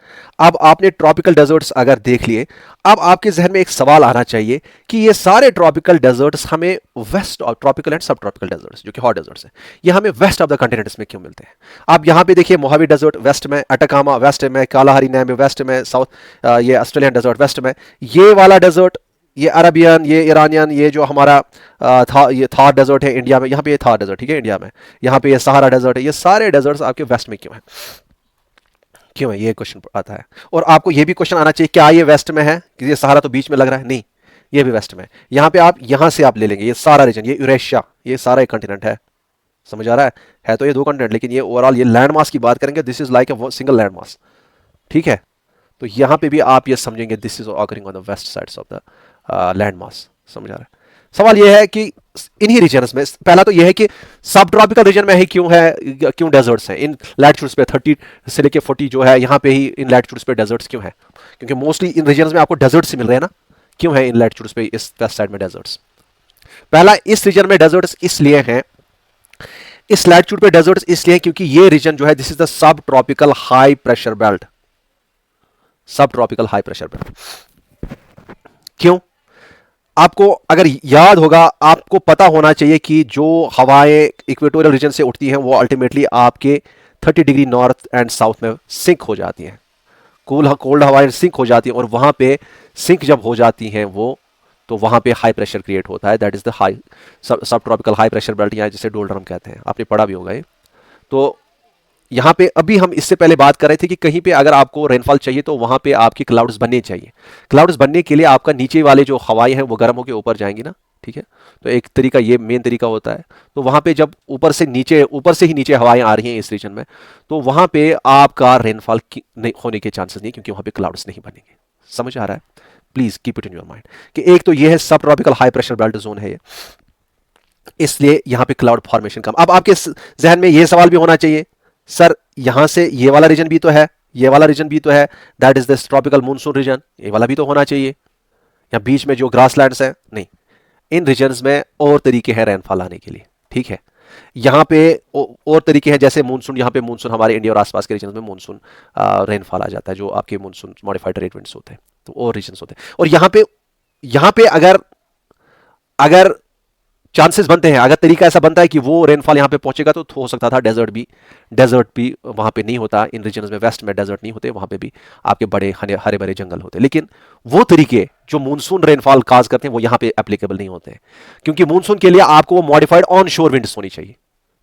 A: अब आपने ट्रॉपिकल डेजर्ट्स अगर देख लिए, अब आपके जहन में एक सवाल आना चाहिए कि ये सारे ट्रॉपिकल डेजर्ट्स हमें वेस्ट ऑफ ट्रॉपिकल एंड सब ट्रॉपिकल डेजर्ट्स जो कि हॉट डेजर्ट्स हैं, ये हमें वेस्ट ऑफ द कंटिनेंट्स में क्यों मिलते हैं। आप यहां पे देखिए, मोहावी डेजर्ट वेस्ट में, अटाकामा वेस्ट में, कालाहारी नामीब वेस्ट में, साउथ ये ऑस्ट्रेलियन डेजर्ट वेस्ट में, ये वाला डेजर्ट, ये अरबियन, ये ईरानियन, ये जो हमारा ये थार डेजर्ट है इंडिया में, यहाँ पे ये थार डेजर्ट, ठीक है, इंडिया में, यहाँ पे ये सहारा डेजर्ट है, ये सारे डेजर्ट्स आपके वेस्ट में क्यों हैं, क्यों है, ये क्वेश्चन आता है। और आपको ये भी क्वेश्चन आना चाहिए, क्या ये वेस्ट में है, कि ये सहारा तो बीच में लग रहा है, नहीं, ये भी वेस्ट में है। यहाँ पे आप यहाँ से आप ले लेंगे ये सारा रीजन, ये यूरेशिया, ये सारा एक कंटिनेंट है। समझ आ रहा है तो ये 2 कंटिनेंट, लेकिन ये ओवरऑल ये लैंड मास की बात करेंगे, this is like a single land mass. ठीक है, तो यहाँ पे भी आप ये समझेंगे, this is occurring on the west sides of the land mass. समझ आ रहा है। सवाल यह है कि इन्हीं रीजन्स में, पहला तो यह है कि सब ट्रॉपिकल रीजन में ही क्यों है, क्यों डेजर्ट्स हैं इन लैटिट्यूड्स पे, 30 से लेके 40 जो है यहाँ पे ही इन लैटिट्यूड्स पे डेजर्ट्स क्यों हैं, क्योंकि मोस्टली इन रीजन्स में आपको डेजर्ट्स ही मिल रहे हैं ना। क्यों है इन लैटिट्यूड्स पे, इस वेस्ट साइड में डेजर्ट्स। पहला, इस रीजन में डेजर्ट्स इसलिए हैं, इस लैटिट्यूड पे डेजर्ट्स इसलिए क्योंकि ये रीजन जो है, this is the sub tropical high pressure belt, सब ट्रॉपिकल हाई प्रेशर बेल्ट। क्यों, आपको अगर याद होगा, आपको पता होना चाहिए कि जो हवाएं इक्वेटोरियल रीजन से उठती हैं वो अल्टीमेटली आपके 30 डिग्री नॉर्थ एंड साउथ में सिंक हो जाती हैं, कोल्ड हवाएं सिंक हो जाती हैं, और वहां पे सिंक जब हो जाती हैं वो, तो वहां पे हाई प्रेशर क्रिएट होता है, दैट इज द हाई सब ट्रॉपिकल हाई प्रेशर बेल्ट, या जिसे डोल्ड्रम कहते हैं, आपने पढ़ा भी होगा ये। तो यहाँ पे अभी हम इससे पहले बात कर रहे थे कि कहीं पे अगर आपको रेनफॉल चाहिए तो वहां पे आपकी क्लाउड्स बनने चाहिए। क्लाउड्स बनने के लिए आपका नीचे वाले जो हवाएं हैं वो गर्म होकर ऊपर जाएंगी ना, ठीक है। तो एक तरीका, ये मेन तरीका होता है। तो वहां पे जब ऊपर से ही नीचे हवाएं आ रही हैं इस रीजन में, तो वहां पे आपका रेनफॉल नहीं होने के चांसेस नहीं, क्योंकि वहां पे क्लाउड्स नहीं बनेंगे। समझ आ रहा है। Please keep it in your mind कि एक तो ये है सब tropical high pressure belt zone है ये, इसलिए यहां पे क्लाउड फॉर्मेशन कम। अब आपके जहन में ये सवाल भी होना चाहिए, सर यहां से ये वाला रीजन भी तो है, ये वाला रीजन भी तो है, that is this tropical monsoon region, ये वाला भी तो होना चाहिए, या बीच में जो ग्रासलैंड्स हैं, नहीं। इन रीजन्स में और तरीके हैं रेनफॉल आने के लिए, ठीक है। यहाँ पे और तरीके हैं, जैसे मूनसून, यहाँ पे मूनसून हमारे इंडिया और आसपास के रीजन में मूनसून रेनफॉल आ जाता है, जो आपके मूनसून मॉडिफाइड ट्रेड विंड्स होते हैं, तो और रीजन्स होते हैं। और यहाँ पे अगर चांसेस बनते हैं, अगर तरीका ऐसा बनता है कि वो रेनफॉल यहाँ पे पहुंचेगा, तो हो सकता था डेजर्ट भी वहां पे नहीं होता। इन रीजन्स में, वेस्ट में डेजर्ट नहीं होते, वहां पे भी आपके बड़े हरे भरे जंगल होते। लेकिन वो तरीके जो मूनसून रेनफॉल काज करते हैं वो यहाँ पे एप्लीकेबल नहीं होते हैं, क्योंकि मूनसून के लिए आपको वो मॉडिफाइड ऑन शोर विंड्स होनी चाहिए,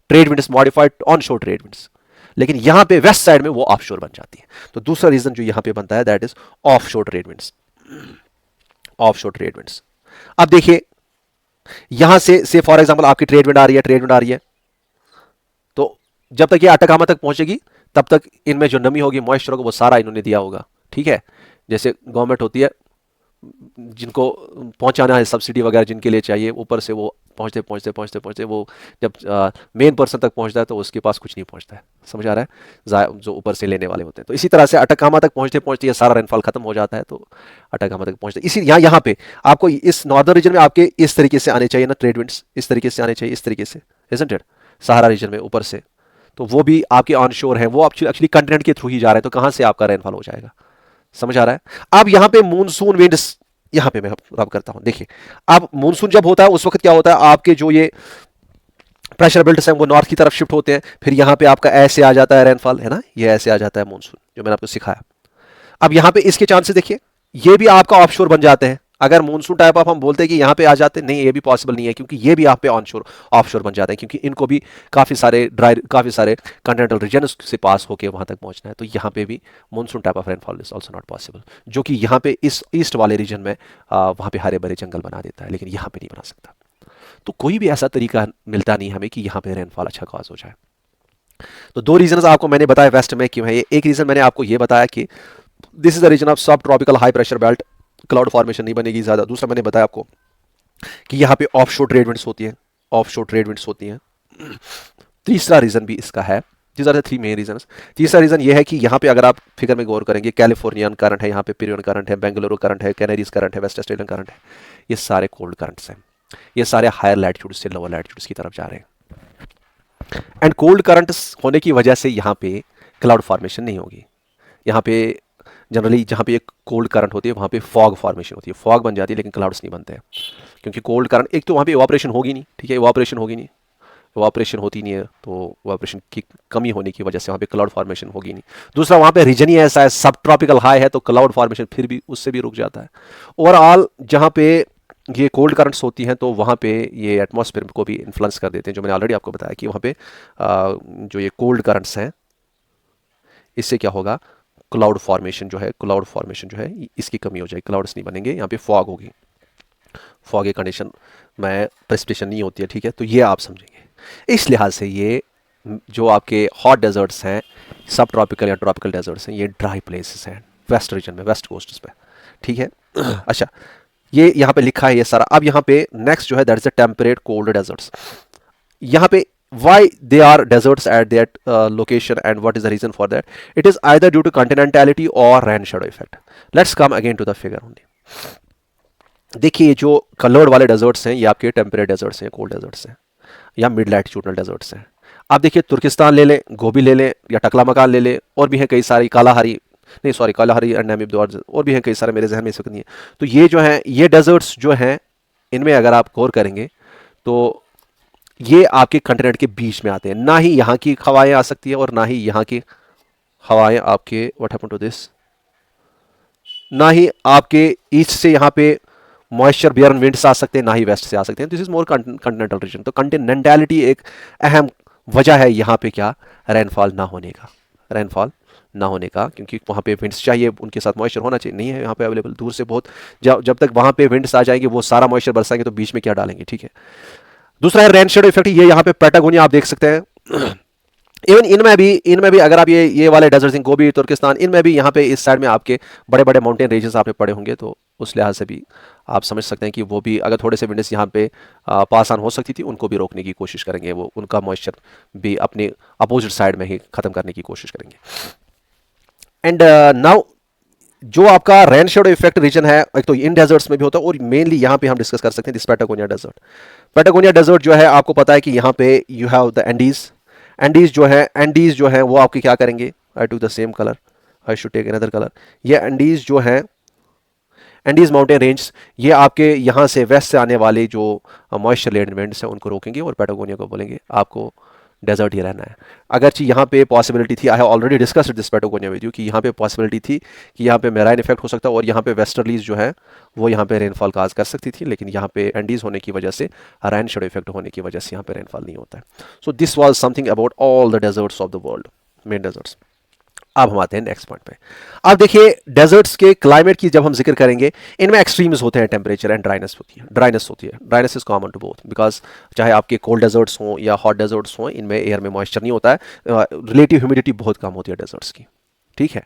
A: ट्रेड विंड्स, मॉडिफाइड ऑन शोर ट्रेड विंड्स। लेकिन यहाँ पे वेस्ट साइड में वो ऑफ शोर बन जाती है। तो दूसरा रीजन जो यहाँ पे बनता है, दैट इज ऑफ शोर ट्रेड विंड्स, ऑफ शोर ट्रेड विंड्स। अब देखिए, यहां से फॉर एग्जांपल आपकी ट्रेड विंड आ रही है, तो जब तक ये अटाकामा तक पहुंचेगी, तब तक इनमें जो नमी होगी, मॉइस्चर होगा, वो सारा इन्होंने दिया होगा, ठीक है। जैसे गवर्नमेंट होती है, जिनको पहुंचाना है सब्सिडी वगैरह जिनके लिए चाहिए, ऊपर से वो पहुंचते पहुंचते पहुंचते पहुंचते वो जब मेन पर्सन तक पहुंचता है तो उसके पास कुछ नहीं पहुंचता है, समझ आ रहा है, जो ऊपर से लेने वाले होते हैं। तो इसी तरह से अटकामा तक पहुंचते पहुंचते ये सारा रेनफॉल खत्म हो जाता है, तो अटकामा तक पहुंचते इसी यहाँ पे आपको इस नॉर्दर्न रीजन में आपके इस तरीके से आने चाहिए ना, ट्रेड विंड्स इस तरीके से आने चाहिए, इस तरीके से, इजंट इट, सहारा रीजन में ऊपर से, तो वो भी आपके ऑन शोर है, वो एक्चुअली कंटिनेंट के थ्रू ही जा रहे हैं, तो कहाँ से आपका रेनफॉल हो जाएगा, समझ आ रहा है। अब यहाँ पे मूनसून विंड्स, यहाँ पे मैं रब करता हूं, देखिए अब मूनसून जब होता है उस वक्त क्या होता है, आपके जो ये प्रेशर बेल्ट्स हैं वो नॉर्थ की तरफ शिफ्ट होते हैं, फिर यहाँ पे आपका ऐसे आ जाता है रेनफॉल, है ना, ये ऐसे आ जाता है मूनसून, जो मैंने आपको सिखाया। अब यहाँ पे इसके चांसेस देखिए, ये भी आपका ऑफशोर बन जाते हैं, अगर मूनसून टाइप ऑफ हम बोलते हैं कि यहाँ पे आ जाते हैं, नहीं ये भी पॉसिबल नहीं है, क्योंकि ये भी आप पे ऑनशोर ऑफशोर बन जाते हैं, क्योंकि इनको भी काफ़ी सारे कंटिनेंटल रीजन से पास होकर वहाँ तक पहुँचना है, तो यहाँ पे भी monsoon type of rainfall is also not possible, जो कि यहाँ पे इस ईस्ट वाले रीजन में वहाँ पे हरे भरे जंगल बना देता है, लेकिन यहाँ पे नहीं बना सकता। तो कोई भी ऐसा तरीका मिलता नहीं हमें कि यहाँ पे रेनफॉल अच्छा कॉज हो जाए। तो दो रीजन आपको मैंने बताया वेस्ट में क्यों है ये। एक रीजन मैंने आपको ये बताया कि this is the region of sub tropical high pressure belt, cloud formation नहीं बनेगी ज़्यादा। दूसरा मैंने बताया आपको कि यहाँ पे ऑफशोर ट्रेड विंड्स होती हैं, ऑफशोर ट्रेड विंड्स होती हैं। तीसरा रीज़न भी इसका है, these are the three main region. तीसरा रीज़न ये है कि यहाँ पे अगर आप फिगर में गौर करेंगे, कैलिफोर्नियन करंट है, यहाँ पे पिरियन करंट है, बेंगलुरु करंट है, कैनरीज करंट है, वेस्ट ऑस्ट्रेलियन करंट है, ये सारे कोल्ड करंट्स हैं, ये सारे हायर लैटिट्यूड से लोअर लैटिट्यूड्स की तरफ जा रहे हैं। एंड कोल्ड करंट्स होने की वजह से यहाँ पे क्लाउड फॉर्मेशन नहीं होगी। यहाँ पे जनरली जहाँ पे एक कोल्ड करंट होती है वहाँ पे फॉग फॉर्मेशन होती है, फॉग बन जाती है, लेकिन क्लाउड्स नहीं बनते हैं, क्योंकि कोल्ड करंट, एक तो वहाँ पे इवापोरेशन होगी नहीं, ठीक है, इवापोरेशन होगी नहीं, इवापोरेशन होती नहीं है, तो इवापोरेशन की कमी होने की वजह से वहाँ पे क्लाउड फॉर्मेशन होगी नहीं। दूसरा वहाँ पे रीजन ही ऐसा है, सब ट्रॉपिकल हाई है, तो क्लाउड फॉर्मेशन फिर भी उससे भी रुक जाता है। ओवरऑल जहाँ पे ये कोल्ड करंट्स होती हैं तो वहाँ पे ये एटमॉस्फेयर को भी इन्फ्लुएंस कर देते हैं, जो मैंने ऑलरेडी आपको बताया कि वहाँ पे जो ये कोल्ड करंट्स हैं इससे क्या होगा, क्लाउड फॉर्मेशन जो है इसकी कमी हो जाएगी, क्लाउड्स नहीं बनेंगे, यहाँ पे फॉग होगी, फॉग कंडीशन में प्रेसिपिटेशन नहीं होती है, ठीक है, तो ये आप समझेंगे। इस लिहाज से ये जो आपके हॉट डेजर्ट्स हैं, सब ट्रॉपिकल या ट्रॉपिकल डेजर्ट्स हैं, ये ड्राई प्लेसेस हैं वेस्ट रीजन में, वेस्ट कोस्ट पे, ठीक है। अच्छा, ये यहाँ पे लिखा है ये सारा। अब यहाँ पे नेक्स्ट जो है that is the temperate cold deserts. यहाँ पे why they are deserts at that location and what is the reason for that? It is either due to continentality or rain shadow effect. Let's come again to the figure only. देखिए जो कलर्ड वाले डेजर्ट्स हैं ये आपके टेम्परेट डेजर्ट्स हैं, कोल्ड डेजर्ट्स हैं, या मिड लैटिट्यूडनल डेजर्ट्स हैं। आप देखिए तुर्किस्तान ले लें, गोबी ले लें, या टकला मकान ले लें, और भी हैं कई सारी, कालाहारी नहीं सॉरी कालाहारी एंड नामिब, और भी हैं कई सारे, मेरे जहन में इस वक्त नहीं है। तो ये जो हैं ये डेजर्ट्स जो हैं इनमें अगर आप गौर करेंगे तो ये आपके कंटिनेंट के बीच में आते हैं, ना ही यहाँ की हवाएं आ सकती है और ना ही यहाँ की हवाएं आपके व्हाट हैपेंड टू दिस, ना ही आपके ईस्ट से यहाँ पे मॉइस्चर बियरन विंड्स आ सकते हैं, ना ही वेस्ट से आ सकते हैं। This is more continental region. तो कंटिनेंटैलिटी एक अहम वजह है यहाँ पे क्या, रेनफॉल ना होने का, रेनफॉल ना होने का, क्योंकि वहाँ पे विंड्स चाहिए, उनके साथ मॉइस्चर होना चाहिए, नहीं है यहाँ पे अवेलेबल, दूर से बहुत, जब तक वहाँ पे विंड्स आ जाएंगे वो सारा मॉइस्चर बरसाएंगे तो बीच में क्या डालेंगे, ठीक है। दूसरा है रेन शेडो इफेक्ट, ये यहाँ पे पैटागोनिया आप देख सकते हैं। इवन इनमें भी अगर आप ये वाले डेजर्ट, गोबी, तुर्किस्तान, इनमें भी यहाँ पे इस साइड में आपके बड़े बड़े माउंटेन रेंजेस आपने पड़े होंगे, तो उस लिहाज से भी आप समझ सकते हैं कि वो भी अगर थोड़े से विंड्स यहाँ पे पास ऑन हो सकती थी, उनको भी रोकने की कोशिश करेंगे, वो उनका मॉइस्चर भी अपने अपोजिट साइड में ही ख़त्म करने की कोशिश करेंगे। एंड नाउ जो आपका रेन शेडो इफेक्ट रीजन है, एक तो इन डेजर्ट्स में भी होता है, और मेनली यहाँ पे हम डिस्कस कर सकते हैं this Patagonia desert. Patagonia desert जो है आपको पता है कि यहाँ पे यू हैव द एंडीज जो है वो आपके क्या करेंगे, I to the same colour, I should take another colour. ये एंडीज जो है, एंडीज माउंटेन रेंज, ये आपके यहाँ से वेस्ट से आने वाले जो मॉइस्चर लेड विंड्स हैं उनको रोकेंगे, और पैटागोनिया को बोलेंगे आपको डेजर्ट ही रहना है। अगरचे यहाँ पे पॉसिबिलिटी थी, I have already discussed this Patagonia with you, कि यहाँ पे पॉसिबिलिटी थी कि यहाँ पे मेराइन इफेक्ट हो सकता है, और यहाँ पे वेस्टर्लीज जो है वो यहाँ पे रेनफॉल काज कर सकती थी, लेकिन यहाँ पे एंडीज होने की वजह से, रेन शेडो इफेक्ट होने की वजह से यहाँ पे रेनफॉल नहीं होता है। So this was something about all the deserts of the world, main deserts. अब हम आते हैं नेक्स्ट पॉइंट पे। अब देखिए डेजर्ट्स के क्लाइमेट की जब हम जिक्र करेंगे, इनमें एक्सट्रीम्स होते हैं, टेम्परेचर एंड ड्राइनेस होती है। Dryness is common to both, because चाहे आपके कोल्ड डेजर्ट्स हों या हॉट डेजर्ट्स हों, इनमें एयर में मॉइस्चर नहीं होता है, रिलेटिव ह्यूमिडिटी बहुत कम होती है डेजर्ट्स की, ठीक है,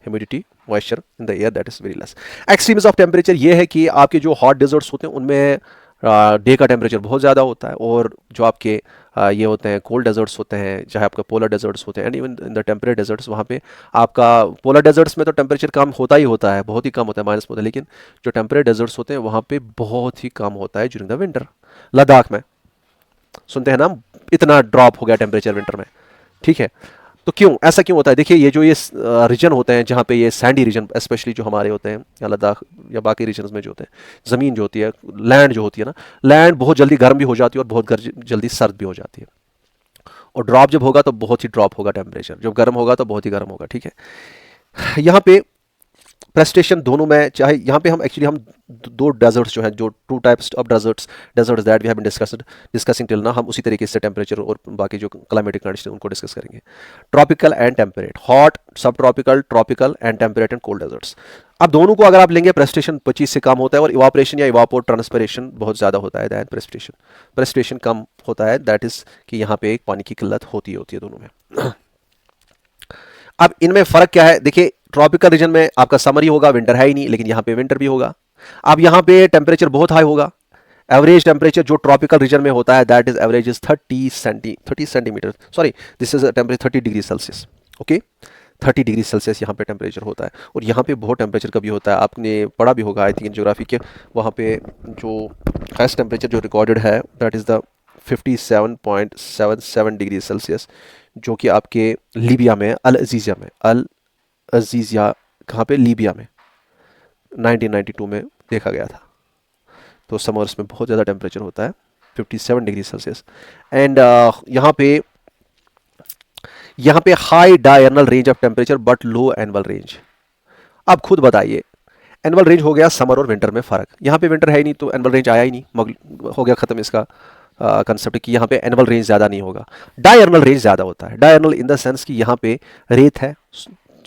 A: humidity moisture in the air that is very less. Extremes of temperature ये है कि आपके जो हॉट डेजर्ट्स होते हैं उनमें डे का टेम्परेचर बहुत ज़्यादा होता है, और जो आपके ये होते हैं कोल्ड डेजर्ट्स होते हैं, चाहे आपका पोलर डेजर्ट्स होते हैं, and even in the temperate deserts, वहाँ पे आपका पोलर डेजर्ट्स में तो टेम्परेचर कम होता ही होता है, बहुत ही कम होता है, माइनस होता है, लेकिन जो टेम्परेट डेजर्ट्स होते हैं वहाँ पे बहुत ही कम होता है ड्यूरिंग द विंटर। लद्दाख में सुनते हैं ना, इतना ड्रॉप हो गया टेम्परेचर विंटर में, ठीक है। तो क्यों ऐसा क्यों होता है? देखिए, ये जो ये रीजन होते हैं जहाँ पे ये सैंडी रीजन, स्पेशली जो हमारे होते हैं या लद्दाख या बाकी रीजन्स में जो होते हैं, ज़मीन जो होती है, लैंड जो होती है ना, लैंड बहुत जल्दी गर्म भी हो जाती है और बहुत जल्दी सर्द भी हो जाती है। और ड्रॉप जब होगा तो बहुत ही ड्रॉप होगा टेम्परेचर, जब गर्म होगा तो बहुत ही गर्म होगा, ठीक है। यहाँ पे प्रेस्टेशन दोनों में, चाहे यहाँ पे हम एक्चुअली हम दो डेजर्ट्स जो हैं, जो two types of deserts that we have been discussing till ना, हम उसी तरीके से टेम्परेचर और बाकी जो क्लाइमेटिक कंडीशन उनको डिस्कस करेंगे। Tropical and temperate, hot, subtropical, tropical and temperate and cold deserts. अब दोनों को अगर आप लेंगे, प्रेस्टेशन 25 से कम होता है और इवापोरेशन या इवापोर ट्रांसपिरेशन बहुत ज़्यादा होता है दैन प्रेस्टेशन कम होता है, दैट इज़ कि यहाँ पे एक पानी की किल्लत होती है दोनों में। अब इनमें फ़र्क क्या है? देखिए, ट्रॉपिकल रीजन में आपका समर ही होगा, विंटर है ही नहीं, लेकिन यहाँ पे विंटर भी होगा। अब यहाँ पे टेम्परेचर बहुत हाई होगा। एवरेज टेम्परेचर जो ट्रॉपिकल रीजन में होता है that is average is 30 centimetre, sorry this is temperature 30 degree Celsius, okay, 30 degree Celsius यहाँ पे टेम्परेचर होता है। और यहाँ पे बहुत टेम्परेचर कभी होता है, आपने पढ़ा भी होगा आई थिंक इन ज्योग्राफी के, वहाँ पे जो हाईएस्ट टेम्परेचर जो रिकॉर्डेड है that is the 57.77 degree Celsius, जो कि आपके लीबिया में, अल अजीज़िया कहाँ पे, लीबिया में 1992 में देखा गया था। तो समर्स में बहुत ज़्यादा टेम्परेचर होता है, 57 डिग्री सेल्सियस। एंड यहाँ पे high diurnal range of temperature but low annual range. अब खुद बताइए, एनुअल रेंज हो गया समर और विंटर में फ़र्क, यहाँ पे विंटर है ही नहीं तो एनुअल रेंज आया ही नहीं, हो गया ख़त्म इसका कंसेप्ट कि यहाँ पे एनुअल रेंज ज़्यादा नहीं होगा। डायरनल रेंज ज़्यादा होता है, डायरनल इन द सेंस कि यहाँ पे रेत है,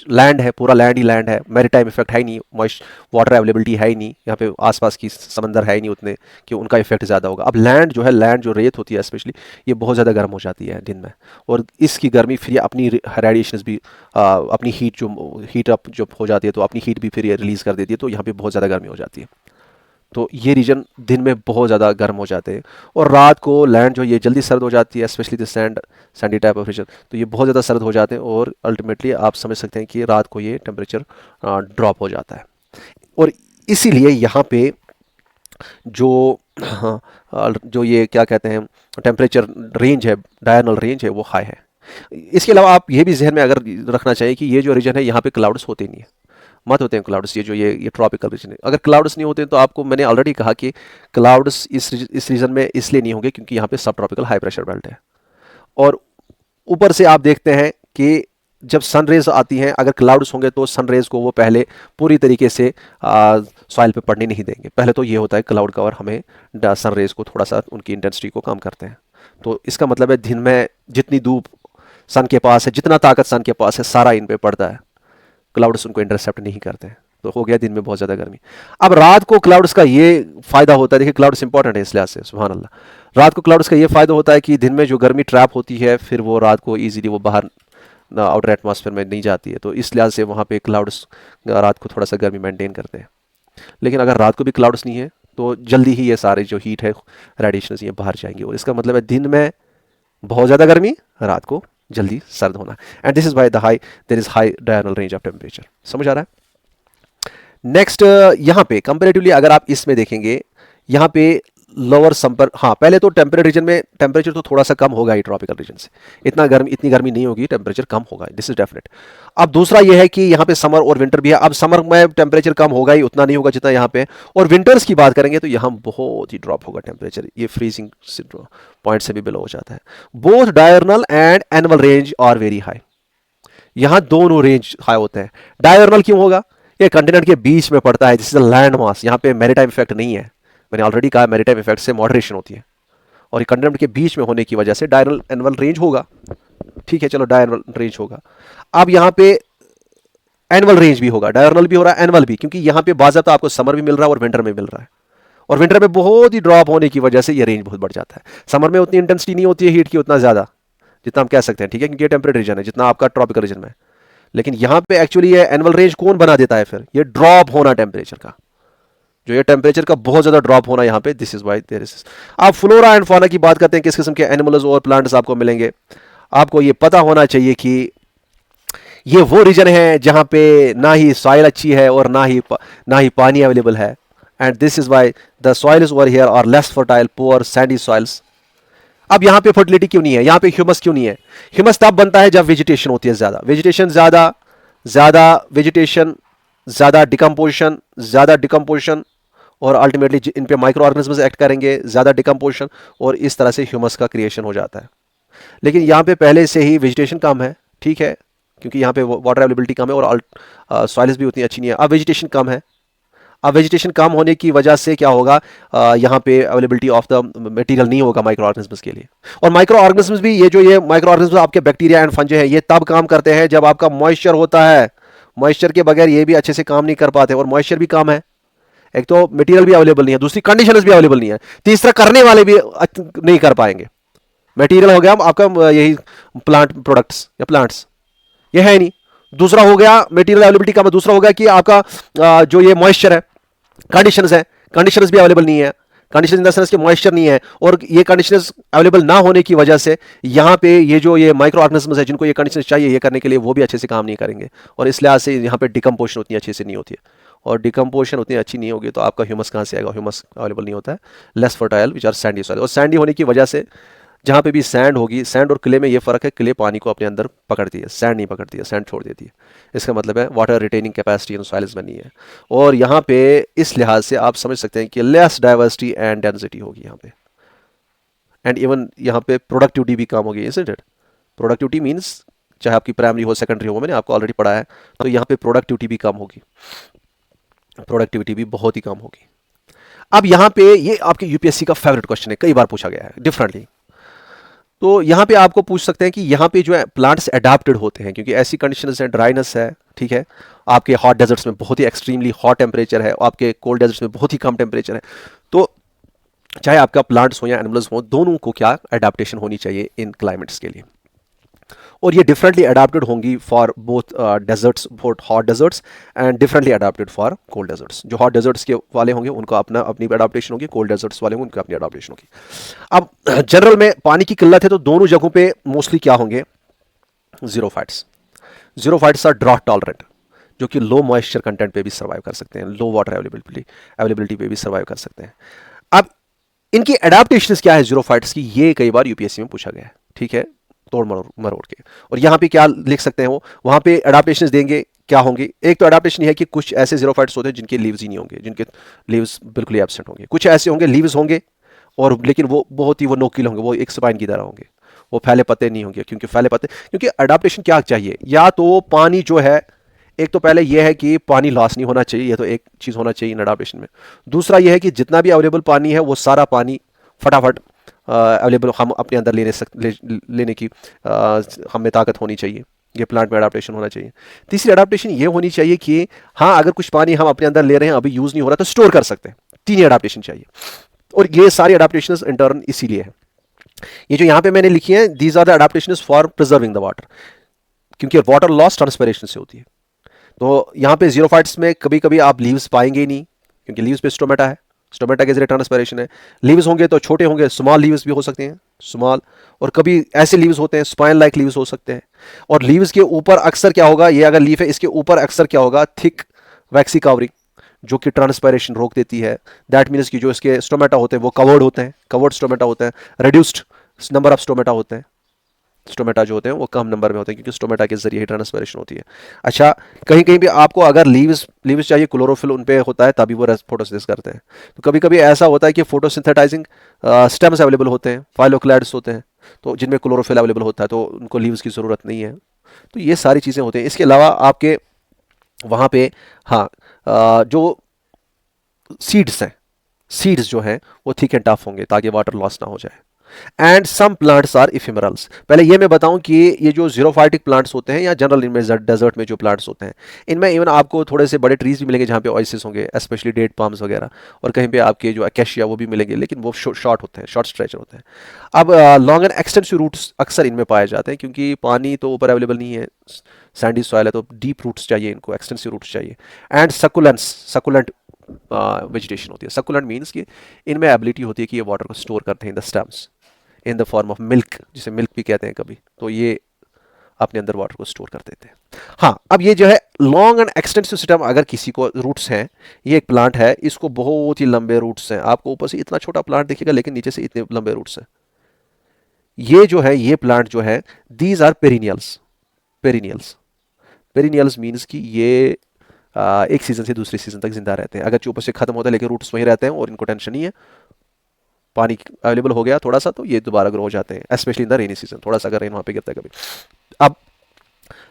A: लैंड है, पूरा लैंड ही लैंड है, मैरीटाइम इफेक्ट है ही नहीं, मॉइस्ट वाटर अवेलेबिलिटी है ही नहीं, यहाँ पे आसपास की समंदर है ही नहीं उतने कि उनका इफेक्ट ज़्यादा होगा। अब लैंड जो है, लैंड जो रेत होती है स्पेशली, ये बहुत ज़्यादा गर्म हो जाती है दिन में, और इसकी गर्मी फिर ये अपनी रेडिएशंस भी अपनी हीट अप जब हो जाती है तो अपनी हीट भी फिर ये रिलीज़ कर देती है, तो यहाँ पे बहुत ज़्यादा गर्मी हो जाती है। तो ये रीजन दिन में बहुत ज़्यादा गर्म हो जाते हैं, और रात को लैंड जो ये जल्दी सर्द हो जाती है, specially the sandy type of region, तो ये बहुत ज़्यादा सर्द हो जाते हैं, और अल्टीमेटली आप समझ सकते हैं कि रात को ये टेम्परेचर ड्रॉप हो जाता है। और इसीलिए यहाँ पे जो जो ये क्या कहते हैं टेम्परेचर रेंज है, डायरनल रेंज है, वो हाई है। इसके अलावा आप ये भी जहन में अगर रखना चाहिए कि ये जो रीजन है यहाँ पे क्लाउड्स होते नहीं है, मत होते हैं क्लाउड्स, ये जो ये ट्रॉपिकल रीजन है। अगर क्लाउड्स नहीं होते तो आपको मैंने ऑलरेडी कहा कि क्लाउड्स इस रीजन में इसलिए नहीं होंगे क्योंकि यहाँ पे सब ट्रॉपिकल हाई प्रेशर बेल्ट है, और ऊपर से आप देखते हैं कि जब सन रेज आती हैं, अगर क्लाउड्स होंगे तो सन रेज को वो पहले पूरी तरीके से सॉइल पे पड़ने नहीं देंगे। पहले तो ये होता है क्लाउड कवर हमें सन रेज को थोड़ा सा उनकी इंटेंसिटी को कम करते हैं। तो इसका मतलब है दिन में जितनी धूप सन के पास है, जितना ताकत सन के पास है, सारा इन पे पड़ता है, क्लाउड्स उनको इंटरसेप्ट नहीं करते हैं, तो हो गया दिन में बहुत ज़्यादा गर्मी। अब रात को क्लाउड्स का ये फ़ायदा होता है, देखिए क्लाउड्स इंपॉर्टेंट है इस लिहाज से, सुभान अल्लाह, रात को क्लाउड्स का ये फ़ायदा होता है कि दिन में जो गर्मी ट्रैप होती है फिर वो रात को ईजीली वो बाहर आउटर एटमॉस्फेयर में नहीं जाती है, तो इस लिहाज से वहाँ पे क्लाउड्स रात को थोड़ा सा गर्मी मेंटेन करते हैं। लेकिन अगर रात को भी क्लाउड्स नहीं है तो जल्दी ही ये सारे जो हीट है, रेडिएशन ये बाहर जाएंगे, और इसका मतलब है दिन में बहुत ज़्यादा गर्मी, रात को जल्दी सर्द होना। And this is by the high, there is high diurnal range of temperature. समझ आ रहा है? नेक्स्ट यहाँ पे कंपेरेटिवली अगर आप इसमें देखेंगे, यहाँ पे लोअर समर, हाँ पहले तो टेम्परेट रीजन में टेम्परेचर तो थोड़ा सा कम होगा ही ट्रॉपिकल रीजन से, इतनी गर्मी नहीं होगी, टेम्परेचर कम होगा, दिस इज डेफिनेट। अब दूसरा ये है कि यहाँ पे समर और विंटर भी है। अब समर में टेम्परेचर कम होगा ही, उतना नहीं होगा जितना यहाँ पे, और विंटर्स की बात करेंगे तो यहाँ बहुत ही ड्रॉप होगा टेम्परेचर, ये फ्रीजिंग पॉइंट से भी बिलो हो जाता है। Both diurnal and annual range are very high, यहाँ दोनों रेंज हाई होते हैं। डायरनल क्यों होगा? ये कंटिनेंट के बीच में पड़ता है, जिससे लैंड मास, यहाँ पे मैरीटाइम इफेक्ट नहीं है, मैंने ऑलरेडी कहा मैरीटाइम इफेक्ट से मॉडरेशन होती है, और ये कंटिनेंट के बीच में होने की वजह से डायरनल एनुअल रेंज होगा। ठीक है, चलो डायरनल रेंज होगा। अब यहाँ पे एनुअल रेंज भी होगा, डायरनल भी हो रहा है, एनुअल भी, क्योंकि यहाँ पे बाज़ाब्ता आपको समर भी मिल रहा है और विंटर में मिल रहा है, और विंटर में बहुत ही ड्रॉप होने की वजह से ये रेंज बहुत बढ़ जाता है। समर में उतनी इंटेंसिटी नहीं होती है हीट की उतना ज़्यादा जितना हम कह सकते हैं, ठीक है, क्योंकि ये टेम्परेट रीजन है जितना आपका ट्रॉपिकल रीजन में है। लेकिन यहाँ पे एक्चुअली ये एनुअल रेंज कौन बना देता है? फिर ये ड्रॉप होना टेम्परेचर का, जो ये टेम्परेचर का बहुत ज्यादा ड्रॉप होना यहाँ पे, this is why there is. आप फ्लोरा एंड फौना की बात करते हैं, किस किस्म के एनिमल्स और प्लांट्स आपको मिलेंगे। आपको ये पता होना चाहिए कि ये वो रीजन है जहाँ पे ना ही सॉइल अच्छी है और ना ही पानी अवेलेबल है, and this is why the soils over here are less fertile, poor sandy soils. अब यहाँ पे फर्टिलिटी क्यों नहीं है, यहाँ पे ह्यूमस क्यों नहीं है? ह्यूमस तब बनता है जब वेजिटेशन होती है ज्यादा, वेजिटेशन ज्यादा डिकम्पोजिशन, और अल्टीमेटली इन पे माइक्रो ऑर्गेनिजम्स एक्ट करेंगे, ज्यादा डिकम्पोजिशन, और इस तरह से ह्यूमस का क्रिएशन हो जाता है। लेकिन यहाँ पे पहले से ही वेजिटेशन कम है, ठीक है, क्योंकि यहाँ पे वाटर अवेलेबिलिटी कम है और सॉइल्स भी उतनी अच्छी नहीं है। अब वेजिटेशन कम है, अब वेजिटेशन कम होने की वजह से क्या होगा, यहाँ पे अवेलेबिलिटी ऑफ द मटेरियल नहीं होगा माइक्रो ऑर्गेनिजम्स के लिए। और माइक्रो ऑर्गेनिजम्स भी, ये माइक्रो ऑर्गेनिजम्स आपके बैक्टीरिया एंड फंजे हैं, ये तब काम करते हैं जब आपका मॉइस्चर होता है। मॉइस्चर के बगैर ये भी अच्छे से काम नहीं कर पाते, और मॉइस्चर भी कम है। एक तो मटेरियल भी अवेलेबल नहीं है, दूसरी कंडीशंस भी अवेलेबल नहीं है, तीसरा करने वाले भी नहीं कर पाएंगे। मटेरियल हो गया आपका यही प्लांट प्रोडक्ट्स या प्लांट्स, ये है नहीं। दूसरा हो गया मटेरियल अवेलेबिलिटी का, दूसरा हो गया कि आपका जो ये मॉइस्चर है, कंडीशंस भी अवेलेबल नहीं है। कंडीशन इन द सेंस कि मॉइस्चर नहीं है, और ये कंडीशंस अवेलेबल ना होने की वजह से यहाँ पे ये माइक्रो ऑर्गेनिजम्स है जिनको ये कंडीशंस चाहिए ये करने के लिए, वो भी अच्छे से काम नहीं करेंगे, और इस लिहाज से यहाँ पे डिकम्पोजिशन उतनी अच्छे से नहीं होती है। और डिकम्पोजिशन उतनी अच्छी नहीं होगी तो आपका ह्यूमस कहाँ से आएगा? ह्यूमस अवेलेबल नहीं होता है, less fertile which are sandy soil. और सैंडी होने की वजह से जहाँ पे भी सैंड होगी, सैंड और क्ले में ये फर्क है, क्ले पानी को अपने अंदर पकड़ती है, सैंड नहीं पकड़ती है, सैंड छोड़ देती है। इसका मतलब है water retaining capacity in soils में नहीं है। और यहाँ पे इस लिहाज से आप समझ सकते हैं कि लेस डाइवर्सिटी एंड डेंसिटी होगी यहाँ पे, एंड इवन यहाँ पे प्रोडक्टिविटी भी कम होगी, इजंट इट? प्रोडक्टिविटी मीन्स चाहे आपकी प्राइमरी हो सेकेंडरी हो, मैंने आपको ऑलरेडी पढ़ा है, तो यहाँ पे प्रोडक्टिविटी भी कम होगी, प्रोडक्टिविटी भी बहुत ही कम होगी। अब यहाँ पे ये आपके यूपीएससी का फेवरेट क्वेश्चन है, कई बार पूछा गया है डिफरेंटली। तो यहाँ पे आपको पूछ सकते हैं कि यहाँ पे जो है प्लांट्स अडेप्टेड होते हैं, क्योंकि ऐसी कंडीशंस है, ड्राइनेस है, ठीक है, आपके हॉट डेजर्ट्स में बहुत ही एक्सट्रीमली हॉट टेम्परेचर है, आपके कोल्ड डेजर्ट्स में बहुत ही कम टेम्परेचर है। तो चाहे आपका प्लांट्स हो या एनिमल्स हो, दोनों को क्या अडेप्टेशन होनी चाहिए इन क्लाइमेट्स के लिए, और ये डिफरेंटली अडेप्टेड होंगी for both deserts, both hot deserts and differently adapted for cold deserts. जो हॉट डेजर्ट्स के वाले होंगे उनको अपनी अडेप्टेशन होगी, कोल्ड डेजर्ट्स वाले होंगे उनकी अपनी अडेप्टेशन होगी। अब जनरल में पानी की किल्लत है तो दोनों जगहों पे मोस्टली क्या होंगे? ज़ीरोफाइट्स। ज़ीरोफाइट्स आर ड्रॉट टॉलरेंट, जो कि लो मॉइस्चर कंटेंट पे भी सर्वाइव कर सकते हैं, लो वाटर अवेलेबिलिटी पे भी सर्वाइव कर सकते हैं। अब इनकी अडेप्टेशंस क्या है ज़ीरोफाइट्स की, ये कई बार यूपीएससी में पूछा गया है, ठीक है, तोड़ मरोड़ के। और यहाँ पे क्या लिख सकते हैं वो, वहाँ पे अडेप्टेशंस देंगे क्या होंगे? एक तो अडेप्टेशन है कि कुछ ऐसे ज़ीरोफाइट्स होते हैं जिनके लीव्स ही नहीं होंगे, जिनके लीव्स बिल्कुल ही एब्सेंट होंगे। कुछ ऐसे होंगे लीव्स होंगे और लेकिन वो बहुत ही नोकील होंगे, वो एक स्पाइन की तरह होंगे, वो फैले पत्ते नहीं होंगे। क्योंकि अडेप्टेशन क्या चाहिए? या तो पानी जो है, एक तो पहले यह है कि पानी लॉस नहीं होना चाहिए, ये तो एक चीज़ होना चाहिए इन अडेप्टेशन में। दूसरा यह है कि जितना भी अवेलेबल पानी है वो सारा पानी फटाफट अवेलेबल हम अपने अंदर लेने की हमें ताकत होनी चाहिए। ये प्लांट में अडेप्टेशन होना चाहिए। तीसरी अडेप्टेशन ये होनी चाहिए कि हाँ, अगर कुछ पानी हम अपने अंदर ले रहे हैं, अभी यूज़ नहीं हो रहा, तो स्टोर कर सकते हैं। तीन ही अडेप्टेशन चाहिए, और ये सारी अडेप्टेशन इंटर्न इसीलिए है। ये जो यहाँ पे मैंने लिखी है, these are the adaptation for preserving the water, क्योंकि वाटर लॉस ट्रांसपिरेशन से होती है। तो यहाँ पे ज़ीरोफाइट्स में कभी कभी आप लीव्स पाएंगे ही नहीं, क्योंकि लीव्स पे स्टोमेटा है, स्टोमेटा के जरिए ट्रांसपिरेशन है। लीव्स होंगे तो छोटे होंगे, स्मॉल लीव्स भी हो सकते हैं, स्मॉल, और कभी ऐसे लीव्स होते हैं स्पाइन लाइक लीव्स हो सकते हैं। और लीव्स के ऊपर अक्सर क्या होगा, ये अगर लीफ है इसके ऊपर अक्सर क्या होगा, थिक वैक्सी कवरिंग, जो कि ट्रांसपायरेशन रोक देती है। दैट मीन्स कि जो इसके स्टोमेटा होते हैं वो कवर्ड होते हैं, कवर्ड स्टोमेटा होते हैं, रिड्यूस्ड नंबर ऑफ स्टोमेटा होते हैं। स्टोमेटा जो होते हैं वो कम नंबर में होते हैं, क्योंकि स्टोमेटा के जरिए ही ट्रांसपायरेशन होती है। अच्छा, कहीं कहीं भी आपको अगर लीव्स चाहिए, क्लोरोफिल उन पे होता है, तभी वो फोटोसिंथेसिस करते हैं। तो कभी कभी ऐसा होता है कि फोटोसिंथेटाइजिंग स्टेम्स अवेलेबल होते हैं, फाइलोक्लैड्स होते हैं, तो जिनमें क्लोरोफिल अवेलेबल होता है, तो उनको लीव्स की ज़रूरत नहीं है। तो ये सारी चीज़ें होती हैं। इसके अलावा आपके वहाँ पे हाँ, जो सीड्स हैं, सीड्स जो हैं वो थिक एंड टफ होंगे ताकि वाटर लॉस ना हो जाए। And some plants are ephemerals. पहले ये मैं बताऊं कि ये जो ज़ीरोफाइटिक प्लांट्स होते हैं या जनरल इनमें डेजर्ट में जो प्लांट्स होते हैं, इनमें इवन आपको थोड़े से बड़े ट्रीज भी मिलेंगे जहाँ पे ओएसिस होंगे, स्पेशली डेट पाम्स वगैरह, और कहीं पे आपके जो अकेशिया वो भी मिलेंगे, लेकिन वो शॉर्ट होते हैं, शॉर्ट स्ट्रेचर होते हैं। अब लॉन्ग एंड एक्सटेंसिव रूट्स अक्सर इनमें पाए जाते हैं, क्योंकि पानी तो ऊपर अवेलेबल नहीं है, सैंडी सॉइल है तो डीप रूट्स चाहिए इनको, एक्सटेंसिव रूट्स चाहिए। एंड सकुलेंस, सकुलेंट वेजिटेशन होती है। सकुलेंट मीन्स कि इनमें एबिलिटी होती है कि ये वाटर को स्टोर करते हैं in the stems in the form of milk, जिसे मिल्क भी कहते हैं कभी, तो ये अपने अंदर वाटर को स्टोर कर देते हैं। हाँ, अब ये जो है लॉन्ग एंड एक्सटेंसिव सिस्टम, अगर किसी को रूट्स हैं, ये एक प्लांट है, इसको बहुत ही लंबे रूट्स हैं, आपको ऊपर से इतना छोटा प्लांट दिखेगा लेकिन नीचे से इतने लंबे रूट्स हैं। ये जो है, ये प्लांट जो है, these are perennials. Perennials, perennials means कि ये एक सीजन से दूसरे सीजन तक जिंदा रहते हैं। अगर ऊपर से खत्म होता है लेकिन रूट्स वहीं रहते हैं और इनको टेंशन नहीं है, पानी अवेलेबल हो गया थोड़ा सा तो ये दोबारा ग्रो हो जाते हैं, specially in the rainy season, थोड़ा सा अगर रेन वहाँ पे गिरता है कभी। अब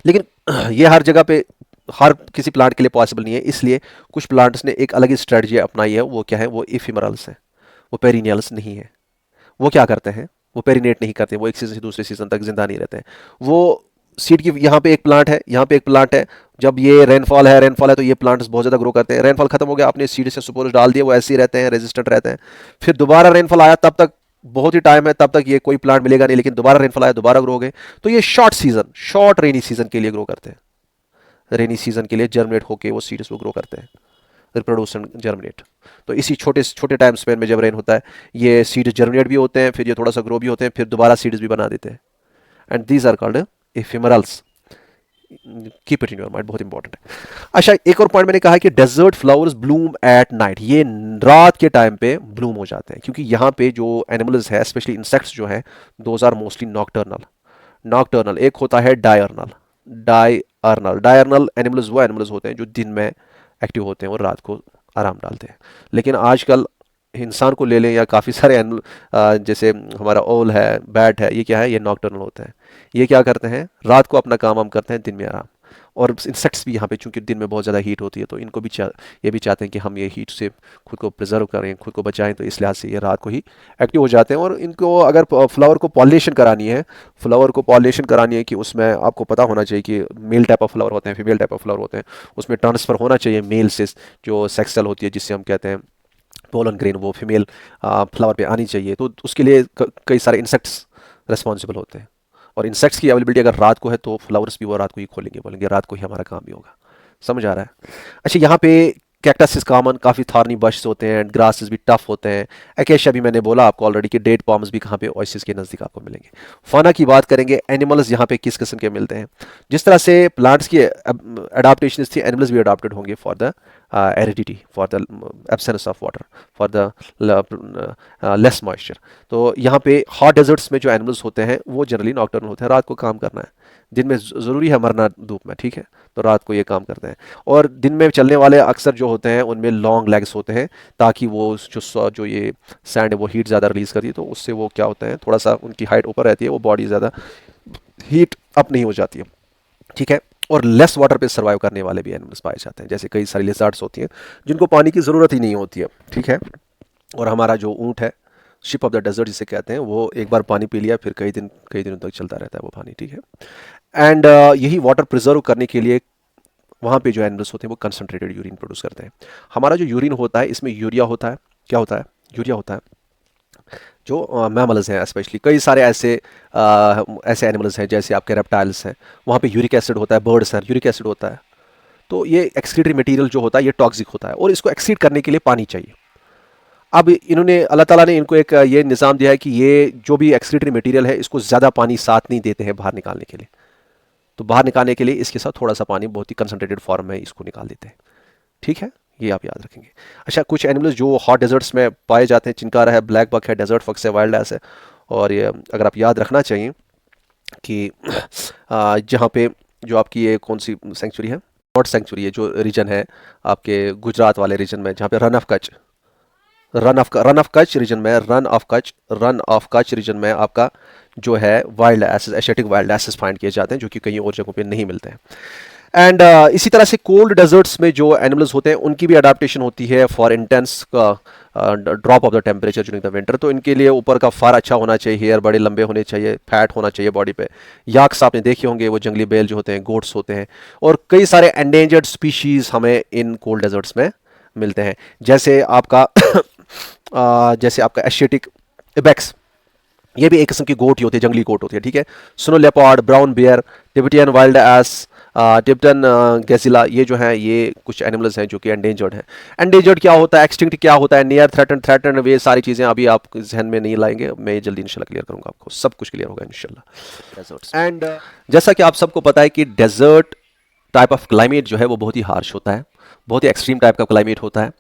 A: लेकिन ये हर जगह पे हर किसी प्लांट के लिए पॉसिबल नहीं है, इसलिए कुछ प्लांट्स ने एक अलग ही स्ट्रेटजी अपनाई है। वो क्या है? वो इफिमरल्स हैं, वो पेरिनियल्स नहीं है। वो क्या करते हैं? वो पेरिनेट नहीं करते, वो एक सीजन से दूसरे सीजन तक जिंदा नहीं रहते हैं। वो सीड की, यहाँ पे एक प्लांट है, यहाँ पे एक प्लांट है, जब ये रेनफॉल है तो ये प्लांट्स बहुत ज़्यादा ग्रो करते हैं। रेनफॉल खत्म हो गया, आपने सीड से सपोज डाल दिया, वो ऐसे ही रहते हैं, रेजिस्टेंट रहते हैं। फिर दोबारा रेनफॉल आया, तब तक बहुत ही टाइम है, तब तक ये कोई प्लांट मिलेगा नहीं, लेकिन दोबारा रेनफॉल आया, दोबारा ग्रो हो गए। तो ये short season, short rainy season के लिए ग्रो करते हैं। रेनी सीजन के लिए जर्मिनेट होके वो सीड्स को ग्रो करते हैं, रिप्रोड्यूसन जर्मिनेट। तो इसी छोटे छोटे टाइम स्पेन में जब रेन होता है, ये सीड्स जर्मिनेट भी होते हैं, फिर ये थोड़ा सा ग्रो भी होते हैं, फिर दोबारा सीड्स भी बना देते हैं। And these are called ephemerals. Keep it in your mind, बहुत इंपॉर्टेंट है। अच्छा, एक और पॉइंट मैंने कहा कि desert flowers bloom at night, ये रात के टाइम पे ब्लूम हो जाते हैं, क्योंकि यहाँ पे जो एनिमल्स है, स्पेशली इंसेक्ट्स जो हैं, those are mostly nocturnal. Nocturnal एक होता है डायर्नल। डायर्नल एनिमल्स वो एनिमल्स होते हैं जो दिन में एक्टिव होते हैं और रात को आराम डालते हैं। लेकिन आजकल इंसान को ले लें या काफ़ी सारे एनिमल, जैसे हमारा ओल है, बैट है, ये क्या है? ये नॉकटर्नल होते हैं। ये क्या करते हैं? रात को अपना काम करते हैं, दिन में आराम। और इंसेक्ट्स भी यहाँ पे, चूंकि दिन में बहुत ज़्यादा हीट होती है, तो इनको भी ये भी चाहते हैं कि हम ये हीट से खुद को प्रिजर्व करें, खुद को बचाएं, तो इस लिहाज से ये रात को ही एक्टिव हो जाते हैं। और इनको अगर फ्लावर को पॉलिनेशन करानी है, फ्लावर को पॉलिनेशन करानी है, कि उसमें आपको पता होना चाहिए कि मेल टाइप ऑफ फ्लावर होते हैं, फीमेल टाइप ऑफ फ्लावर होते हैं, उसमें ट्रांसफ़र होना चाहिए मेल से, जो सेक्स सेल होती है जिससे हम कहते हैं पोलन ग्रेन, वो फीमेल फ्लावर पे आनी चाहिए। तो उसके लिए कई सारे इंसेक्ट्स रिस्पॉन्सिबल होते हैं। और इंसेक्ट्स की अवेलेबिलिटी अगर रात को है तो फ्लावर्स भी वो रात को ही खोलेंगे, बोलेंगे रात को ही हमारा काम भी होगा। समझ आ रहा है? अच्छा, यहाँ पे कैक्टस इज कॉमन, काफ़ी थॉर्नी बश्स होते हैं, ग्रासेस भी टफ होते हैं। एकेशिया भी मैंने बोला आपको ऑलरेडी कि डेट पॉम्स भी कहाँ पे? ओएसिस के नज़दीक आपको मिलेंगे। फाना की बात करेंगे, एनिमल्स यहाँ पे किस किस्म के मिलते हैं? जिस तरह से प्लांट्स की अडाप्टेशन थी, एनिमल्स भी अडाप्टेड होंगे for the aridity, for the absence of water, for the less moisture. तो यहाँ पे हॉट डेजर्ट्स में जो एनिमल्स होते हैं वो जनरली नॉकटर्नल होते हैं, रात को काम करना है। दिन में ज़रूरी है मरना धूप में, ठीक है, तो रात को ये काम करते हैं। और दिन में चलने वाले अक्सर जो होते हैं उनमें लॉन्ग लेग्स होते हैं, ताकि वो जो ये सैंड है वो हीट ज़्यादा रिलीज़ करती है, तो उससे वो क्या होता है, थोड़ा सा उनकी हाइट ऊपर रहती है, वो बॉडी ज़्यादा हीट अप नहीं हो जाती है, ठीक है। और लेस वाटर पे सर्वाइव करने वाले भी एनिमल्स पाए जाते हैं, जैसे कई सारी लिज़ार्ड्स होती हैं जिनको पानी की ज़रूरत ही नहीं होती है, ठीक है। और हमारा जो ऊँट है, शिप ऑफ द डेजर्ट जिसे कहते हैं, वो एक बार पानी पी लिया फिर कई दिनों तक चलता रहता है वो पानी, ठीक है। एंड यही वाटर प्रिजर्व करने के लिए वहाँ पे जो एनिमल्स होते हैं वो कंसनट्रेटेड यूरिन प्रोड्यूस करते हैं। हमारा जो यूरिन होता है इसमें यूरिया होता है, क्या होता है? यूरिया होता है। जो मैमल्स हैं, स्पेशली कई सारे ऐसे एनिमल्स हैं, जैसे आपके रेप्टाइल्स हैं, वहाँ पे यूरिक एसिड होता है, बर्ड्स हैं, यूरिक एसिड होता है। तो ये एक्सक्रीटरी मटेरियल जो होता है ये टॉक्सिक होता है, और इसको एक्सीड करने के लिए पानी चाहिए। अब इन्होंने, अल्लाह ताला ने इनको एक ये निज़ाम दिया है कि ये जो भी एक्सक्रीटरी मटेरियल है इसको ज़्यादा पानी साथ नहीं देते हैं बाहर निकालने के लिए। तो बाहर निकालने के लिए इसके साथ थोड़ा सा पानी बहुत ही कंसनट्रेटेड फॉर्म में इसको निकाल देते हैं, ठीक है, ये आप याद रखेंगे। अच्छा, कुछ एनिमल्स जो हॉट डेजर्ट्स में पाए जाते हैं, चिनकारा है, ब्लैक बक है, डेजर्ट फॉक्स है, वाइल्ड एस है। और ये अगर आप याद रखना चाहिए कि जहाँ पे जो आपकी ये कौन सी सेंचुरी है, नॉर्थ सेंचुरी है, जो रीजन है आपके गुजरात वाले रीजन में, जहाँ पे रन ऑफ कच्छ रीजन में आपका जो है wild asses, Asiatic wild asses find किए जाते हैं, जो कि कहीं और जगहों पे नहीं मिलते हैं। एंड इसी तरह से कोल्ड डेजर्ट्स में जो एनिमल्स होते हैं उनकी भी अडाप्टेशन होती है for intense drop of the temperature during the winter. तो इनके लिए ऊपर का फार अच्छा होना चाहिए, हेयर बड़े लंबे होने चाहिए, फैट होना चाहिए बॉडी पे। याक्स आपने देखे होंगे, वो जंगली बैल जो होते हैं, गोट्स होते हैं। और कई सारे एंडेंजर्ड स्पीशीज हमें इन कोल्ड डेजर्ट्स में मिलते हैं, जैसे आपका एशियाटिक इबेक्स, ये भी एक किस्म की गोट ही होती है, जंगली गोट होती है, ठीक है। Snow leopard, brown bear, Tibetan wild ass, Tibetan gazelle, ये जो है ये कुछ एनिमल्स हैं जो कि एंडेंजर्ड हैं। एंडेंजर्ड क्या होता है, एक्सटिंक्ट क्या होता है, नियर थ्रेटन, थ्रेटन, ये सारी चीज़ें अभी आप जहन में नहीं लाएंगे, मैं ये जल्दी इंशाल्लाह क्लियर करूंगा, आपको सब कुछ क्लियर होगा इंशाल्लाह। डेजर्ट्स एंड जैसा कि आप सबको पता है कि डेजर्ट टाइप ऑफ क्लाइमेट जो है वो बहुत ही हार्श होता है, बहुत ही एक्सट्रीम टाइप का क्लाइमेट होता है।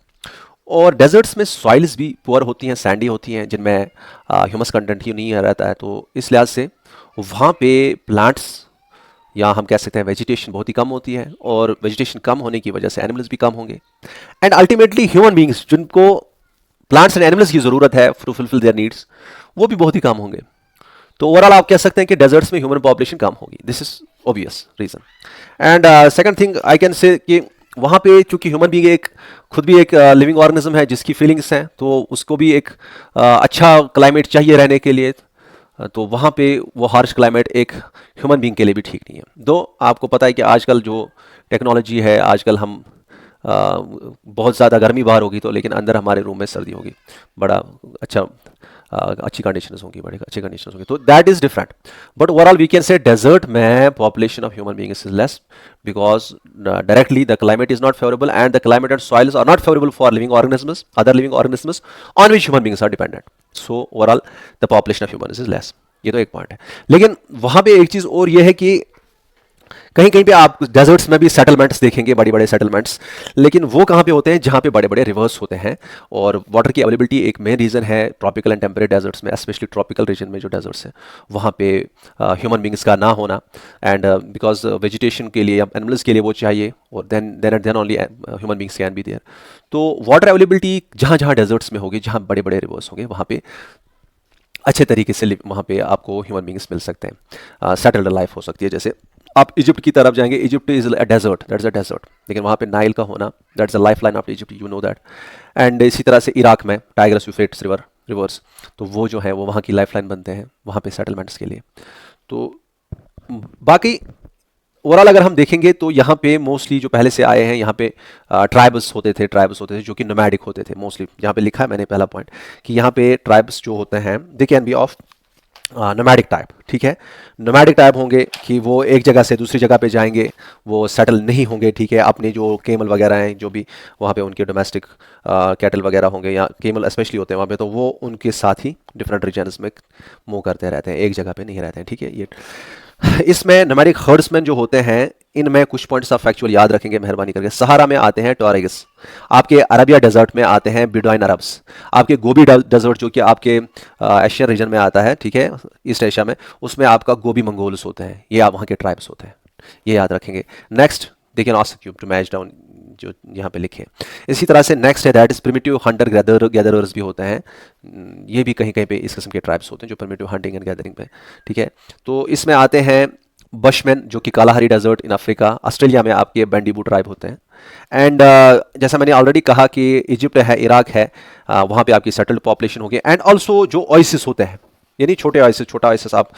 A: और डेजर्ट्स में सॉइल्स भी पुअर होती हैं, सैंडी होती हैं, जिनमें ह्यूमस कंटेंट ही नहीं रहता है, तो इस लिहाज से वहाँ पे प्लांट्स या हम कह सकते हैं वेजिटेशन बहुत ही कम होती है, और वेजिटेशन कम होने की वजह से एनिमल्स भी कम होंगे, एंड अल्टीमेटली ह्यूमन बींग्स जिनको प्लांट्स एंड एनिमल्स की ज़रूरत है टू फुलफिल देयर नीड्स, वो भी बहुत ही कम होंगे। तो ओवरऑल आप कह सकते हैं कि डेजर्ट्स में ह्यूमन पॉपुलेशन कम होगी, this is obvious reason. And second thing I can say कि वहाँ पे चूंकि ह्यूमन बीइंग एक खुद भी एक लिविंग ऑर्गेनिज्म है जिसकी फीलिंग्स हैं, तो उसको भी एक अच्छा क्लाइमेट चाहिए रहने के लिए, तो वहाँ पे वो हार्श क्लाइमेट एक ह्यूमन बीइंग के लिए भी ठीक नहीं है। दो आपको पता है कि आजकल जो टेक्नोलॉजी है, आजकल हम बहुत ज़्यादा गर्मी बाहर होगी तो लेकिन अंदर हमारे रूम में सर्दी होगी, बड़ा अच्छा अच्छी कंडीशंस होंगी, बड़े अच्छी कंडीशंस होंगी, तो that is different. But overall we can say desert में population of human beings is less because directly the climate is not favourable and the climate and soils are not favourable for living organisms, other living organisms on which human beings are dependent. So overall the population of human is less, ये तो एक पॉइंट है। लेकिन वहाँ पे एक चीज़ और ये है कि कहीं कहीं पे आप डेजर्ट्स में भी सेटलमेंट्स देखेंगे, बड़े बड़े सेटलमेंट्स, लेकिन वो कहाँ पे होते हैं जहाँ पे बड़े बड़े रिवर्स होते हैं, और वाटर की अवेलेबिलिटी एक मेन रीज़न है ट्रॉपिकल एंड टेम्परेट डेजर्ट्स में, स्पेशली ट्रॉपिकल रीजन में जो डेजर्ट्स हैं वहाँ पे ह्यूमन बींग्स का ना होना, एंड बिकॉज वेजिटेशन के लिए या एनिमल्स के लिए वो चाहिए, और then only human beings can be there. तो वाटर अवेलेबिलिटी जहाँ जहाँ डेजर्ट्स में होगी, जहाँ बड़े बड़े रिवर्स होंगे, वहाँ पे अच्छे तरीके से वहाँ पे आपको ह्यूमन बींग्स मिल सकते हैं, सेटल्ड लाइफ हो सकती है। जैसे आप इजिप्ट की तरफ जाएंगे, Egypt is a desert, that's a desert, लेकिन वहाँ पे नाइल का होना that's a lifeline of Egypt, you know that. And इसी तरह से इराक में टाइग्रस यूफ्रेट्स रिवर्स, तो वो जो है वो वहाँ की लाइफ लाइन बनते हैं वहाँ पे सेटलमेंट्स के लिए। तो बाकी ओवरऑल अगर हम देखेंगे तो यहाँ पे मोस्टली जो पहले से आए हैं यहाँ पे ट्राइब्स होते थे जो कि नोमैडिक होते थे मोस्टली। यहाँ पे लिखा है मैंने पहला पॉइंट कि यहाँ पे ट्राइब्स जो होते हैं they can be of nomadic type, ठीक है। नोमैडिक टाइप होंगे कि वो एक जगह से दूसरी जगह पे जाएंगे, वो सेटल नहीं होंगे, ठीक है। अपने जो केमल वगैरह हैं, जो भी वहाँ पे उनके डोमेस्टिक कैटल वगैरह होंगे या केमल स्पेशली होते हैं वहाँ पे, तो वो उनके साथ ही डिफरेंट रीजन्स में मूव करते रहते हैं, एक जगह पे नहीं रहते हैं, ठीक है। ये इसमें नोमैडिक हर्ड्समैन जो होते हैं, इनमें कुछ पॉइंट्स आप फैक्चुअल याद रखेंगे मेहरबानी करके। सहारा में आते हैं टॉरगस, आपके अरबिया डेजर्ट में आते हैं बिडवाइन अरब्स, आपके गोबी डेजर्ट जो कि आपके एशियन रीजन में आता है, ठीक है, ईस्ट एशिया में, उसमें आपका गोबी मंगोल्स होते हैं, ये आप वहाँ के ट्राइब्स होते हैं, ये याद रखेंगे। Next they can ask you to match down जो यहाँ पे लिखे। इसी तरह से नेक्स्ट है that is primitive hunter gatherers भी होते हैं, ये भी कहीं कहीं पे इस किस्म के ट्राइब्स होते हैं जो प्रिमिटिव हंटिंग एंड गैदरिंग पे, ठीक है। तो इसमें आते हैं बशमैन जो कि Kalahari desert in Africa, Australia में आपके बैंडीबू ट्राइब होते हैं। एंड जैसा मैंने ऑलरेडी कहा कि इजिप्ट है, इराक है, वहाँ पे आपकी सेटल्ड पॉपुलेशन होगी। एंड ऑल्सो जो ओएसिस होते हैं, यानी छोटे ओएसिस, छोटा ओएसिस आप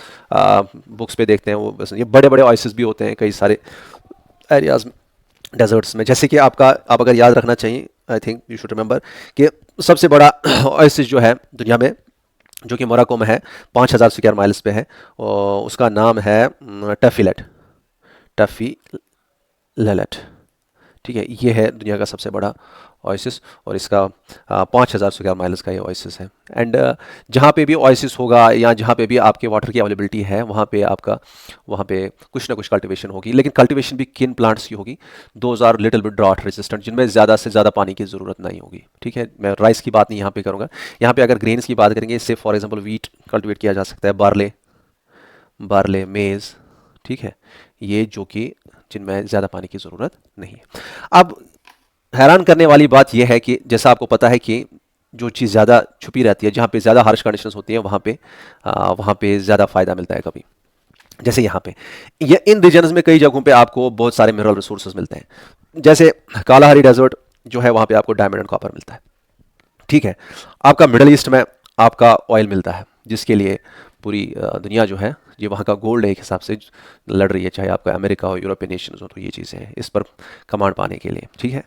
A: बुक्स पे देखते हैं, वो बस ये बड़े बड़े ओएसिस भी होते हैं कई सारे एरियाज में डेजर्ट्स में। जैसे कि आप अगर याद रखना चाहिए, I think you should remember कि सबसे बड़ा ओएसिस जो है दुनिया में, जो कि मोरक्को में है, 5000 स्क्वायर माइल्स पे है, और उसका नाम है टफीलेट, ठीक है। ये है दुनिया का सबसे बड़ा ओएसिस, और इसका 5000 स्क्वायर माइल्स का ये ओएसिस है। एंड जहाँ पे भी ओएसिस होगा या जहाँ पे भी आपके वाटर की अवेलेबिलिटी है, वहाँ पे आपका वहाँ पे कुछ ना कुछ कल्टीवेशन होगी, लेकिन कल्टीवेशन भी किन प्लांट्स की होगी, those are little bit drought resistant, जिनमें ज़्यादा से ज़्यादा पानी की ज़रूरत नहीं होगी, ठीक है। मैं राइस की बात नहीं यहाँ पे करूँगा, यहाँ पे अगर ग्रेन्स की बात करेंगे, इससे फॉर एग्जाम्पल वीट कल्टिवेट किया जा सकता है, बार्ले मेज़, ठीक है, ये जो कि जिनमें ज़्यादा पानी की ज़रूरत नहीं है। अब हैरान करने वाली बात यह है कि जैसा आपको पता है कि जो चीज़ ज़्यादा छुपी रहती है, जहाँ पे ज़्यादा हार्श कंडीशंस होती हैं, वहाँ पे ज़्यादा फ़ायदा मिलता है कभी। जैसे यहाँ पे ये इन रीजन्स में कई जगहों पे आपको बहुत सारे मिनरल रिसोर्सेज मिलते हैं। जैसे कालाहारी डेजर्ट जो है, वहाँ पे आपको डायमंड एंड कॉपर मिलता है, ठीक है। आपका मिडल ईस्ट में आपका ऑयल मिलता है, जिसके लिए पूरी दुनिया जो है ये वहाँ का गोल्ड है एक हिसाब से लड़ रही है, चाहे आपका अमेरिका हो, यूरोपियन नेशंस हो, तो ये चीज़ें हैं इस पर कमांड पाने के लिए, ठीक है।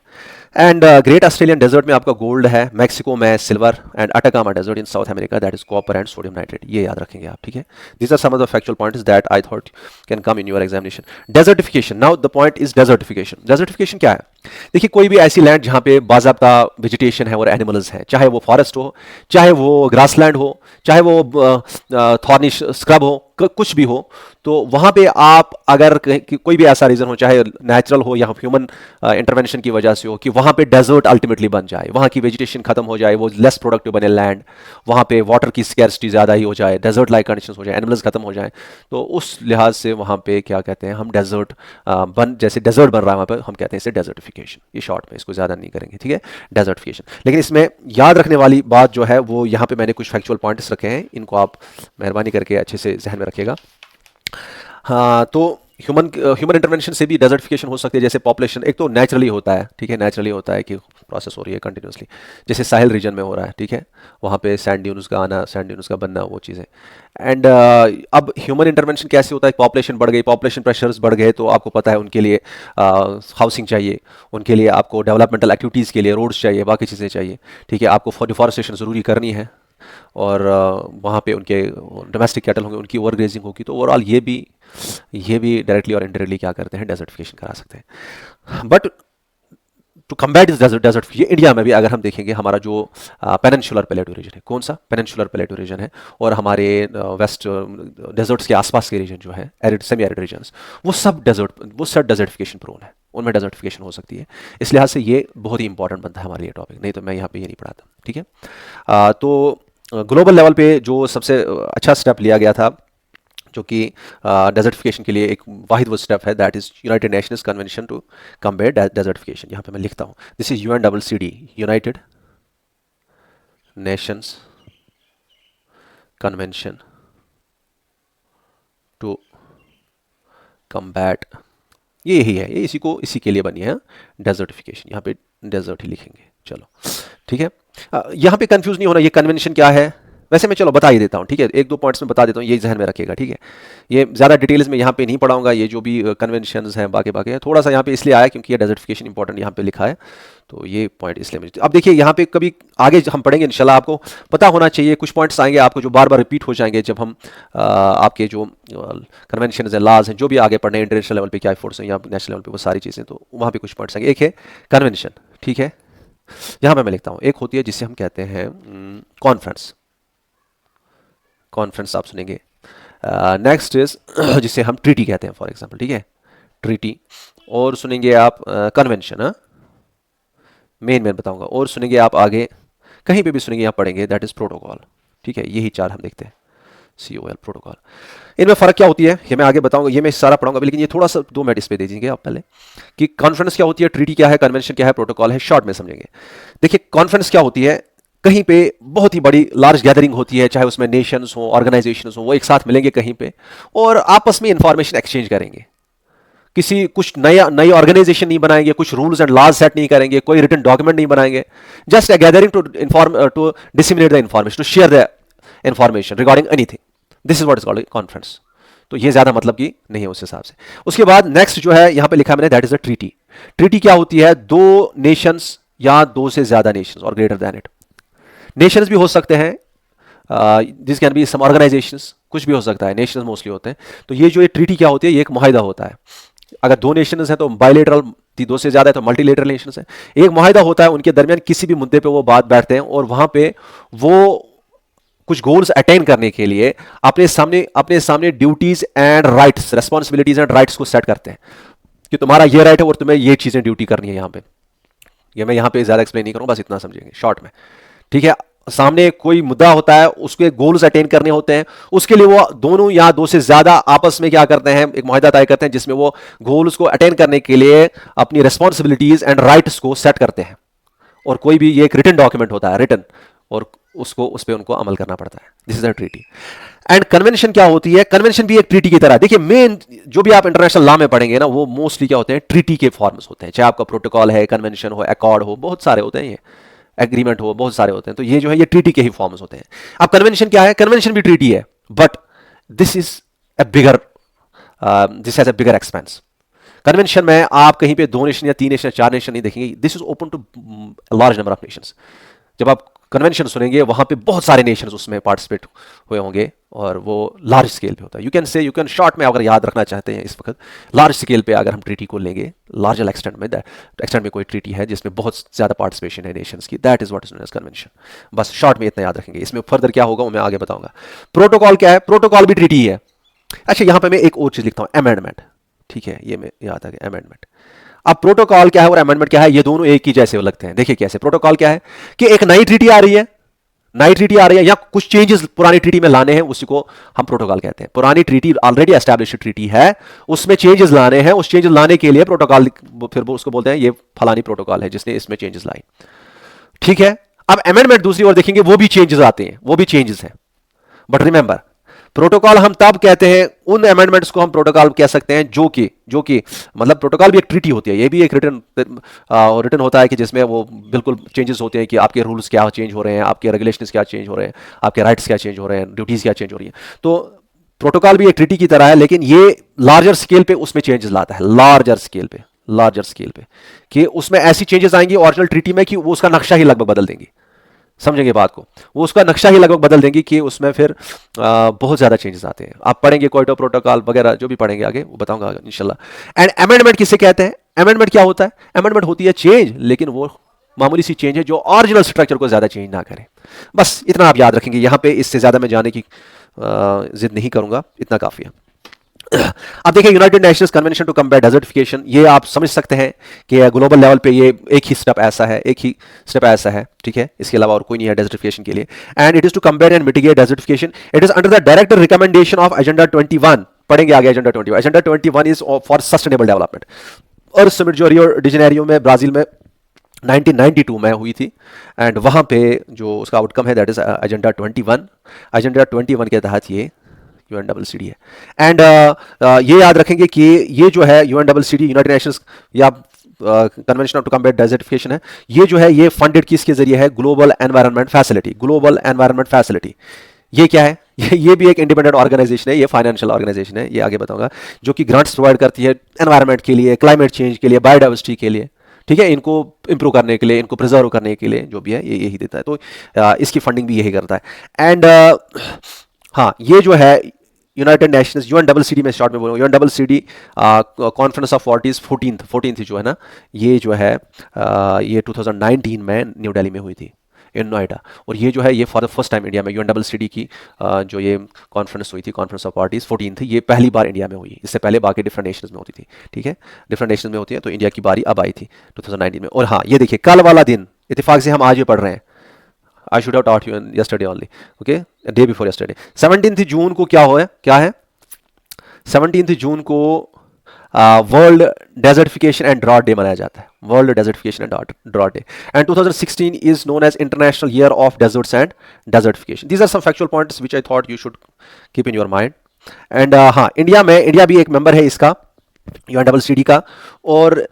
A: एंड ग्रेट ऑस्ट्रेलियन डेजर्ट में आपका गोल्ड है, मैक्सिको में silver, and Atacama desert in South America that is copper and sodium nitrate, ये याद रखेंगे आप, ठीक है। This are some of the factual points that I thought can come in your examination. Desertification, now the point is desertification. Desertification क्या है? देखिए कोई भी ऐसी लैंड जहाँ पे बाज़ाब्ता वेजिटेशन है और एनिमल्स हैं, चाहे वो फॉरेस्ट हो, चाहे वो ग्रासलैंड हो, चाहे वो थॉर्नी स्क्रब हो, कुछ भी हो, तो वहाँ पे आप अगर कोई भी ऐसा रीज़न हो, चाहे नेचुरल हो या ह्यूमन इंटरवेंशन की वजह से हो, कि वहाँ पे डेजर्ट अल्टीमेटली बन जाए, वहाँ की वेजिटेशन खत्म हो जाए, वो लेस प्रोडक्टिव बने लैंड, वहाँ पे वाटर की स्कैर्सिटी ज़्यादा ही हो जाए, डेजर्ट लाइक कंडीशंस हो जाए, एनिमल्स खत्म हो जाए, तो उस लिहाज से वहाँ पे क्या कहते हैं हम, डेजर्ट जैसे डेजर्ट बन रहा है वहाँ पर, हम कहते हैं इसे डेजर्टिफिकेशन। ये शॉर्ट में, इसको ज़्यादा नहीं करेंगे, ठीक है, डेजर्टिफिकेशन। लेकिन इसमें याद रखने वाली बात जो है वो यहाँ पे मैंने कुछ फैक्चुअल पॉइंट्स रखे हैं, इनको आप मेहरबानी करके अच्छे से जहन में रखिएगा। हाँ, तो ह्यूमन इंटरवेंशन से भी डेजर्टिफिकेशन हो सकती है। जैसे पॉपुलेशन, एक तो नेचुरली होता है, ठीक है, नेचुरली होता है कि प्रोसेस हो रही है कंटिन्यूसली, जैसे साहिल रीजन में हो रहा है, ठीक है, वहाँ पे सैंड ड्यून्स का आना, सैंड ड्यून्स का बनना, वो चीज़ें। एंड अब ह्यूमन इंटरवेंशन कैसे होता है? पॉपुलेशन बढ़ गई, पॉपुलेशन प्रेशर्स बढ़ गए, तो आपको पता है उनके लिए हाउसिंग चाहिए, उनके लिए आपको डेवलपमेंटल एक्टिविटीज़ के लिए रोड्स चाहिए, बाकी चीज़ें चाहिए, ठीक है, आपको डिफॉरेस्टेशन ज़रूरी करनी है, और वहाँ पे उनके डोमेस्टिक कैटल होंगे, उनकी ओवर ग्रेजिंग होगी, तो ओवरऑल ये भी डायरेक्टली और इनडायरेक्टली क्या करते हैं, डेजर्टिफिकेशन करा सकते हैं। बट टू कम्बैट इस डेजर्ट, ये इंडिया में भी अगर हम देखेंगे, हमारा जो पेनिनसुलर प्लेटो रीजन है, कौन सा? पेनिनसुलर प्लेटो रीजन है, और हमारे वेस्ट डेजर्ट्स के आसपास के रीजन जो है, एरिड सेमी एरिड रीजन्स, वो सब डेजर्टिफिकेशन प्रोन है, उनमें डेजर्टिफिकेशन हो सकती है। इस लिहाज से ये बहुत ही इंपॉर्टेंट बनता है हमारे लिए टॉपिक, नहीं तो मैं यहाँ पे ये नहीं पढ़ाता, ठीक है। तो ग्लोबल लेवल पे जो सबसे अच्छा स्टेप लिया गया था, जो कि डेजर्टिफिकेशन के लिए एक वाहिद वो स्टेप है, that is United Nations convention to combat desertification. यहाँ पे मैं लिखता हूँ, this is UNCCD, United Nations convention to combat, ये यही है, ये इसी के लिए बनी है डेजर्टिफिकेशन। यहाँ पे डेजर्ट ही लिखेंगे, चलो ठीक है। यहाँ पे कंफ्यूज नहीं होना, ये कन्वेंशन क्या है, वैसे मैं चलो बता ही देता हूँ, ठीक है, एक दो पॉइंट्स में बता देता हूँ, ये जहन में रखिएगा, ठीक है। ये ज़्यादा डिटेल्स में यहाँ पे नहीं पढ़ाऊंगा, ये जो भी कन्वेंशंस हैं बाकी है, थोड़ा सा यहाँ पे इसलिए आया क्योंकि ये डेजर्टिफिकेशन इंपॉर्टेंट यहाँ पे लिखा है, तो ये पॉइंट इसलिए मुझे। अब देखिए यहाँ पे कभी आगे हम पढ़ेंगे इंशाल्लाह, आपको पता होना चाहिए, कुछ पॉइंट्स आएंगे आपको जो बार बार रिपीट हो जाएंगे जब हम आपके जो कन्वेंशन है, लॉज हैं, जो भी आगे पढ़ने इंटरनेशनल लेवल पे क्या फोर्स है या नेशनल लेवल पे, वो सारी चीज़ें, तो वहाँ पे कुछ पॉइंट्स आएंगे। एक है कन्वेंशन, ठीक है, यहाँ पे मैं लिखता हूँ, एक होती है जिसे हम कहते हैं कॉन्फ्रेंस, कॉन्फ्रेंस आप सुनेंगे। नेक्स्ट इज जिसे हम ट्रीटी कहते हैं फॉर एग्जांपल, ठीक है, ट्रीटी, और सुनेंगे आप कन्वेंशन, हाँ मेन बताऊंगा, और सुनेंगे आप आगे कहीं पे भी सुनेंगे, यहाँ पढ़ेंगे, दैट इज प्रोटोकॉल, ठीक है, यही चार हम देखते हैं, COL प्रोटोकॉल। इनमें फ़र्क क्या होती है ये मैं आगे बताऊंगा, ये मैं सारा पढ़ाऊंगा, लेकिन ये थोड़ा सा 2 मिनट इस पे दे दीजिए आप पहले, कि कॉन्फ्रेंस क्या होती है, ट्रीटी क्या है, कन्वेंशन क्या है, प्रोटोकॉल है, शॉर्ट में समझेंगे। देखिए कॉन्फ्रेंस क्या होती है, कहीं पे बहुत ही बड़ी लार्ज गैदरिंग होती है, चाहे उसमें नेशंस हो, ऑर्गेनाइजेशंस हो, वो एक साथ मिलेंगे कहीं पे और आपस में इंफॉर्मेशन एक्सचेंज करेंगे। कुछ नई ऑर्गेनाइजेशन नहीं बनाएंगे, कुछ रूल्स एंड लॉज सेट नहीं करेंगे, कोई रिटन डॉक्यूमेंट नहीं बनाएंगे, just a gathering to disseminate the information, to share the information regarding anything, this is what is called conference. तो ये ज्यादा मतलब की नहीं है उस हिसाब से। उसके बाद नेक्स्ट जो है यहां पे लिखा मैंने, that is a treaty. Treaty क्या होती है, 2 नेशंस या 2 से ज्यादा नेशंस और ग्रेटर देन इट, नेशंस भी हो सकते हैं, this can be some organisations, कुछ भी हो सकता है, नेशंस मोस्टली होते हैं। तो ये जो ये ट्रीटी क्या होती है, ये एक मुआहिदा होता है। अगर 2 नेशंस हैं तो बायलेटरल, 2 से ज्यादा है तो मल्टीलेटरल नेशंस है। एक मुआहिदा होता है, उनके दरमियान किसी भी मुद्दे पे वो बात बैठते हैं और वहां पे वो कुछ गोल्स अटेन करने के लिए अपने सामने duties and rights, responsibilities and rights को सेट करते हैं कि तुम्हारा ये राइट है और तुम्हें ये चीजें ड्यूटी करनी है। यहां पे ये मैं यहां पे ज्यादा एक्सप्लेन नहीं करूंगा, बस इतना समझेंगे शॉर्ट में, ठीक है। सामने कोई मुद्दा होता है, उसके गोल्स अटेन करने होते हैं, उसके लिए वो दोनों या 2 से ज्यादा आपस में क्या करते हैं, एक मुआहिदा तय करते हैं जिसमें वो गोल्स को अटेन करने के लिए अपनी रेस्पॉन्सिबिलिटीज एंड राइट्स को सेट करते हैं। और कोई भी ये एक रिटन डॉक्यूमेंट होता है, रिटन, और उस पर उनको अमल करना पड़ता है। This is a treaty. And convention क्या होती है, कन्वेंशन भी एक ट्रीटी की तरह। देखिए मेन जो भी आप इंटरनेशनल लॉ में पढ़ेंगे ना, वो मोस्टली क्या होते हैं, ट्रीटी के फॉर्म्स होते हैं। चाहे आपका प्रोटोकॉल है, कन्वेंशन हो, अकॉर्ड हो, बहुत सारे होते हैं, ये एग्रीमेंट हो, बहुत सारे होते हैं। तो ये जो है ये ट्रीटी के ही फॉर्म्स होते हैं। अब कन्वेंशन क्या है, कन्वेंशन भी ट्रीटी है, but this is a bigger this has a bigger expense. Convention में आप कहीं पे 2 नेशन या 3 नेशन या 4 नेशन नहीं देखेंगे, this is open to large number of nations. जब आप कन्वेंशन सुनेंगे वहां पे बहुत सारे नेशंस उसमें पार्टिसिपेट हुए होंगे और वो लार्ज स्केल पे होता है। यू कैन शॉर्ट में अगर याद रखना चाहते हैं इस वक्त, लार्ज स्केल पे अगर हम ट्रीटी को लेंगे, लार्जर एक्सटेंट में कोई ट्रीटी है जिसमें बहुत ज्यादा पार्टिसिपेशन है नेशंस की, that is what is known as convention. बस शॉर्ट में इतना याद रखेंगे, इसमें फर्दर क्या होगा वो मैं आगे बताऊंगा। प्रोटोकॉल क्या है? प्रोटोकॉल भी ट्रीटी ही है। अच्छा, यहां पे मैं एक और चीज लिखता हूं, अमेंडमेंट। ठीक है, ये मैं याद आ गया, अमेंडमेंट। अब प्रोटोकॉल क्या है और अमेंडमेंट क्या है, ये दोनों एक ही जैसे लगते हैं। देखिए कैसे। प्रोटोकॉल क्या है कि एक नई ट्रीटी आ रही है, नई ट्रीटी आ रही है या कुछ चेंजेस पुरानी ट्रीटी में लाने हैं, उसी को हम प्रोटोकॉल कहते हैं। पुरानी ट्रीटी ऑलरेडी एस्टैब्लिश्ड ट्रीटी है, उसमें चेंजेस लाने हैं, उस चेंजेस लाने के लिए प्रोटोकॉल, फिर वो उसको बोलते हैं ये फलानी प्रोटोकॉल है जिसने इसमें चेंजेस लाई। ठीक है। अब अमेंडमेंट दूसरी ओर देखेंगे, वो भी चेंजेस आते हैं, वो भी चेंजेस हैं। बट रिमेंबर, प्रोटोकॉल हम तब कहते हैं, उन अमेंडमेंट्स को हम प्रोटोकॉल कह सकते हैं जो कि मतलब प्रोटोकॉल भी एक ट्रीटी होती है, ये भी एक रिटर्न होता है कि जिसमें वो बिल्कुल चेंजेस होते हैं कि आपके रूल्स क्या चेंज हो रहे हैं, आपके रेगुलेशंस क्या चेंज हो रहे हैं, आपके राइट्स क्या चेंज हो रहे हैं, ड्यूटीज क्या चेंज हो रही हैं। तो प्रोटोकॉल भी एक ट्रीटी की तरह है, लेकिन ये लार्जर स्केल पे उसमें चेंजेस लाता है, लार्जर स्केल पे कि उसमें ऐसी चेंजेस आएंगी ओरिजिनल ट्रीटी में कि वो उसका नक्शा ही लगभग बदल देंगी। समझेंगे बात को, वो उसका नक्शा ही लगभग बदल देंगी कि उसमें फिर बहुत ज्यादा चेंजेस आते हैं। आप पढ़ेंगे क्योटो प्रोटोकॉल वगैरह जो भी पढ़ेंगे आगे वो बताऊंगा इंशाल्लाह। एंड अमेंडमेंट किसे कहते हैं? अमेंडमेंट क्या होता है? अमेंडमेंट होती है चेंज, लेकिन वो मामूली सी चेंज है जो ओरिजिनल स्ट्रक्चर को ज्यादा चेंज ना करे। बस इतना आप याद रखेंगे यहां पे, इससे ज्यादा मैं जाने की जिद नहीं करूंगा, इतना काफी है। अब देखिए, United Nations convention to combat desertification, ये आप समझ सकते हैं कि ग्लोबल लेवल पे ये एक ही स्टेप ऐसा है, ठीक है, इसके अलावा और कोई नहीं है डेजर्टिफिकेशन के लिए। And it is to combat and mitigate desertification, it is under the direct recommendation of agenda 21। पढ़ेंगे आगे agenda 21। Agenda 21 is for sustainable development. और समिट जो रियो डिजेनेरियो में ब्राजील में 1992 में हुई थी, एंड वहां पे जो उसका आउटकम है दैट इज एजेंडा 21। एजेंडा 21 के तहत ये यूएनडब्ल्यूसीडी है। एंड ये याद रखेंगे कि ये जो है यूएनडब्ल्यूसीडी, यूनाइटेड नेशंस या कन्वेंशन टू कम्बैट डेजर्टिफिकेशन है, ये जो है ये फंडेड किसके जरिए है? Global environment facility. Global environment facility ये क्या है? ये भी एक इंडिपेंडेंट ऑर्गेनाइजेशन है, ये फाइनेंशियल ऑर्गेनाइजेशन है, ये आगे बताऊंगा, जो कि ग्रांट्स प्रोवाइड करती है एनवायरनमेंट के लिए, क्लाइमेट चेंज के लिए, बायोडाइवर्सिटी के लिए। ठीक है, इनको इंप्रूव करने के लिए, इनको प्रिजर्व करने के लिए जो भी है ये यही देता है। तो इसकी फंडिंग भी यही करता है। एंड हाँ, ये जो है यूनाइटेड नेशंस, यूएनडब्ल्यूसीडी में शॉर्ट में बोलूँ, यूएनडब्ल्यूसीडी कॉन्फ्रेंस ऑफ पार्टीज 14th जो है ना, ये जो है ये 2019 में न्यू दिल्ली में हुई थी, इन नोएडा। और ये जो है ये for the first time India में यूएनडब्ल्यूसीडी की जो ये कॉन्फ्रेंस हुई थी, कॉन्फ्रेंस ऑफ पार्टीज 14th, ये पहली बार इंडिया में हुई। इससे पहले बाकी डिफरेंट नेशंस में होती थी। ठीक है, डिफरेंट नेशंस में होती है, तो इंडिया की बारी अब आई थी 2019 में। और हाँ, ये देखिए कल वाला दिन, इत्तेफाक से हम आज ही पढ़ रहे हैं, I should have taught you yesterday only. Okay, a day before yesterday. 17th जून को क्या है? 17th जून को world desertification and drought day मनाया जाता है। World desertification and drought day. And 2016 is known as international year of deserts and desertification. These are some factual points which I thought you should keep in your mind. And हाँ, इंडिया भी एक मेंबर है इसका, यूएनडब्ल्यूसीडी का। और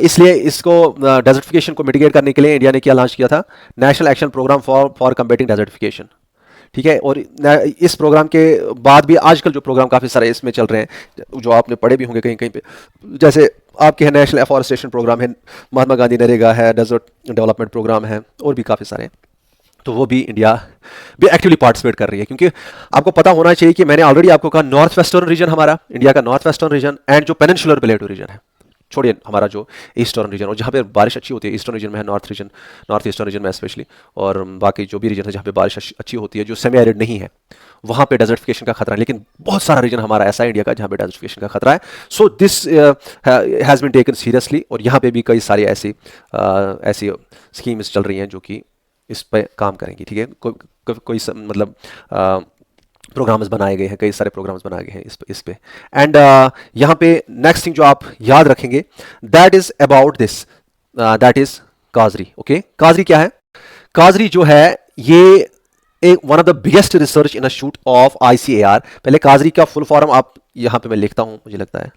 A: इसलिए इसको डेजर्टिफिकेशन को मिटिगेट करने के लिए इंडिया ने क्या लॉन्च किया था? National action programme for combating desertification. ठीक है, और इस प्रोग्राम के बाद भी आजकल जो प्रोग्राम काफ़ी सारे इसमें चल रहे हैं, जो आपने पढ़े भी होंगे कहीं कहीं पे, जैसे आपके है नेशनल एफॉरेस्टेशन प्रोग्राम है, महात्मा गांधी नरेगा है, डेजर्ट डेवलपमेंट प्रोग्राम है, और भी काफ़ी सारे हैं। तो वो भी इंडिया भी एक्टिवली पार्टिसिपेट कर रही है, क्योंकि आपको पता होना चाहिए कि मैंने ऑलरेडी आपको कहा, नॉर्थ वेस्टर्न रीजन हमारा, इंडिया का नॉर्थ वेस्टर्न रीजन, एंड जो पेनिनसुलर प्लेटू रीजन है, छोड़िए हमारा जो ईस्टर्न रीजन, और जहाँ पे बारिश अच्छी होती है, ईस्टर्न रीजन में है, नॉर्थ ईस्टर्न रीजन में स्पेशली, और बाकी जो भी रीजन है जहाँ पे बारिश अच्छी होती है, जो सेमी एरिड नहीं है, वहाँ पे डेजर्टिफिकेशन का खतरा है। लेकिन बहुत सारा रीजन हमारा ऐसा है इंडिया का जहाँ पे डेजर्टिफिकेशन का खतरा है। So this has been taken seriously, और यहाँ पे भी कई सारी ऐसी स्कीम्स चल रही हैं जो कि इस पे काम करेंगी। ठीक है, कोई मतलब प्रोग्राम्स बनाए गए हैं, कई सारे प्रोग्राम्स बनाए गए हैं इस पे। एंड यहाँ पे नेक्स्ट थिंग जो आप याद रखेंगे, that is about this, that is काजरी। Okay, काजरी क्या है? काजरी जो है ये एक one of the biggest research institute of ICAR। पहले काजरी का फुल फॉर्म आप यहाँ पे मैं लिखता हूँ, मुझे लगता है,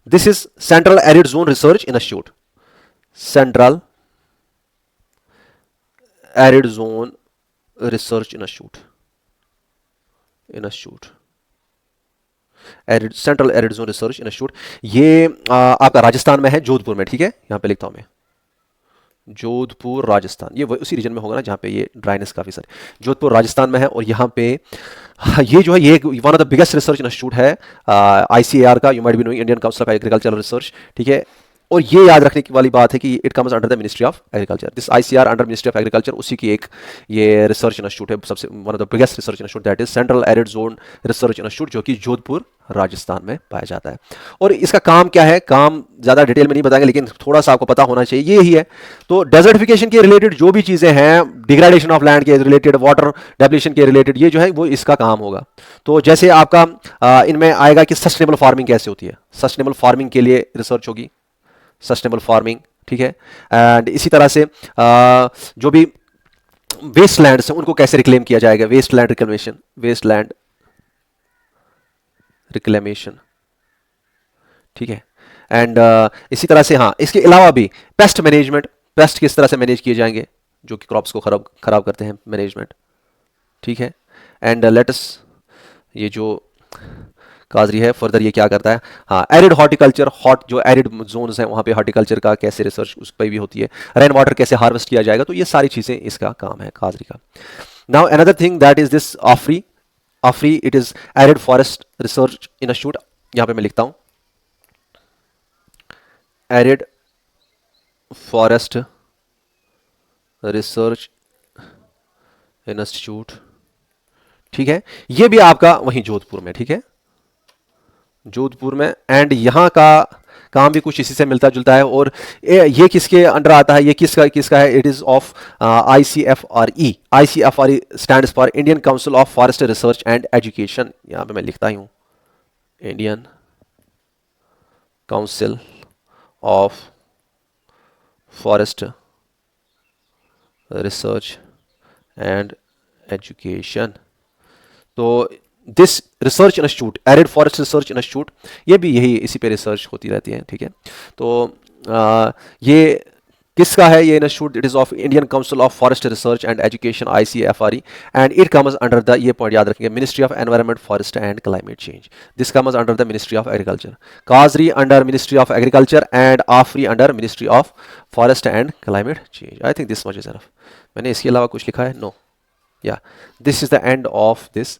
A: this is central arid zone research institute. Central arid zone research institute. Central arid zone research institute, ये आपका राजस्थान में है, जोधपुर में, ठीक है, यहाँ पे लिखता हूँ मैं, जोधपुर राजस्थान, ये उसी रीजन में होगा ना जहाँ पे ये ड्राइनेस काफ़ी सारी, जोधपुर राजस्थान में है। और यहाँ पे ये जो है ये one of the biggest research institute है ICAR का, you might be knowing, Indian council of agricultural research, ठीक है। और ये याद रखने की वाली बात है कि it comes under the ministry of agriculture, this ICAR under ministry of agriculture, उसी की एक ये रिसर्च इंस्टीट्यूट है, सबसे one of the biggest research institute, that is central arid zone research institute, जो कि जोधपुर राजस्थान में पाया जाता है। और इसका काम क्या है, काम ज़्यादा डिटेल में नहीं बताएंगे, लेकिन थोड़ा सा आपको पता होना चाहिए, ये ही है। तो डेजर्टिफिकेशन के रिलेटेड जो भी चीज़ें हैं, डिग्रेडेशन ऑफ लैंड के रिलेटेड, वाटर डेप्लीशन के रिलेटेड, ये जो है वो इसका काम होगा। तो जैसे आपका इनमें आएगा कि सस्टेनेबल फार्मिंग कैसे होती है, सस्टेनेबल फार्मिंग के लिए रिसर्च होगी, सस्टेनेबल फार्मिंग, ठीक है। एंड इसी तरह से जो भी वेस्ट लैंड है उनको कैसे रिक्लेम किया जाएगा, wasteland reclamation, wasteland reclamation, ठीक है। एंड इसी तरह से हाँ, इसके अलावा भी पेस्ट मैनेजमेंट, पेस्ट किस तरह से मैनेज किए जाएंगे जो कि क्रॉप्स को खराब करते हैं, मैनेजमेंट, ठीक है। एंड लेटस, ये जो काजरी है फर्दर ये क्या करता है, हाँ, एरिड हॉर्टिकल्चर, हॉट जो एरिड जोन्स हैं वहाँ पे हॉर्टिकल्चर का कैसे रिसर्च उस पर भी होती है, रेन वाटर कैसे हार्वेस्ट किया जाएगा, तो ये सारी चीज़ें इसका काम है काजरी का। Now another thing that is this AFRI, AFRI it is arid forest research institute, यहाँ पे मैं लिखता हूँ एरिड फॉरेस्ट रिसर्च इंस्टीट्यूट, ठीक है। ये भी आपका वहीं जोधपुर में, ठीक है, जोधपुर में। एंड यहाँ का काम भी कुछ इसी से मिलता जुलता है। और ये किसके अंडर आता है, ये किसका है, it is of ICFRE, ICFRE stands for Indian council of forest research and education, यहाँ पे मैं लिखता ही हूँ Indian council of forest research and education. तो this research institute, arid forest research institute, ये भी यही इसी पे रिसर्च होती रहती है, ठीक है। तो ये किसका है ये institute, it is of Indian council of forest research and education ICFRE, and it comes under the, ये पॉइंट याद रखेंगे, ministry of environment, forest and climate change, this comes under the ministry of agriculture, काजरी under ministry of agriculture and AFRI under ministry of forest and climate change. I think this much is enough. मैंने इसके अलावा कुछ लिखा है, no, yeah this is the end of this.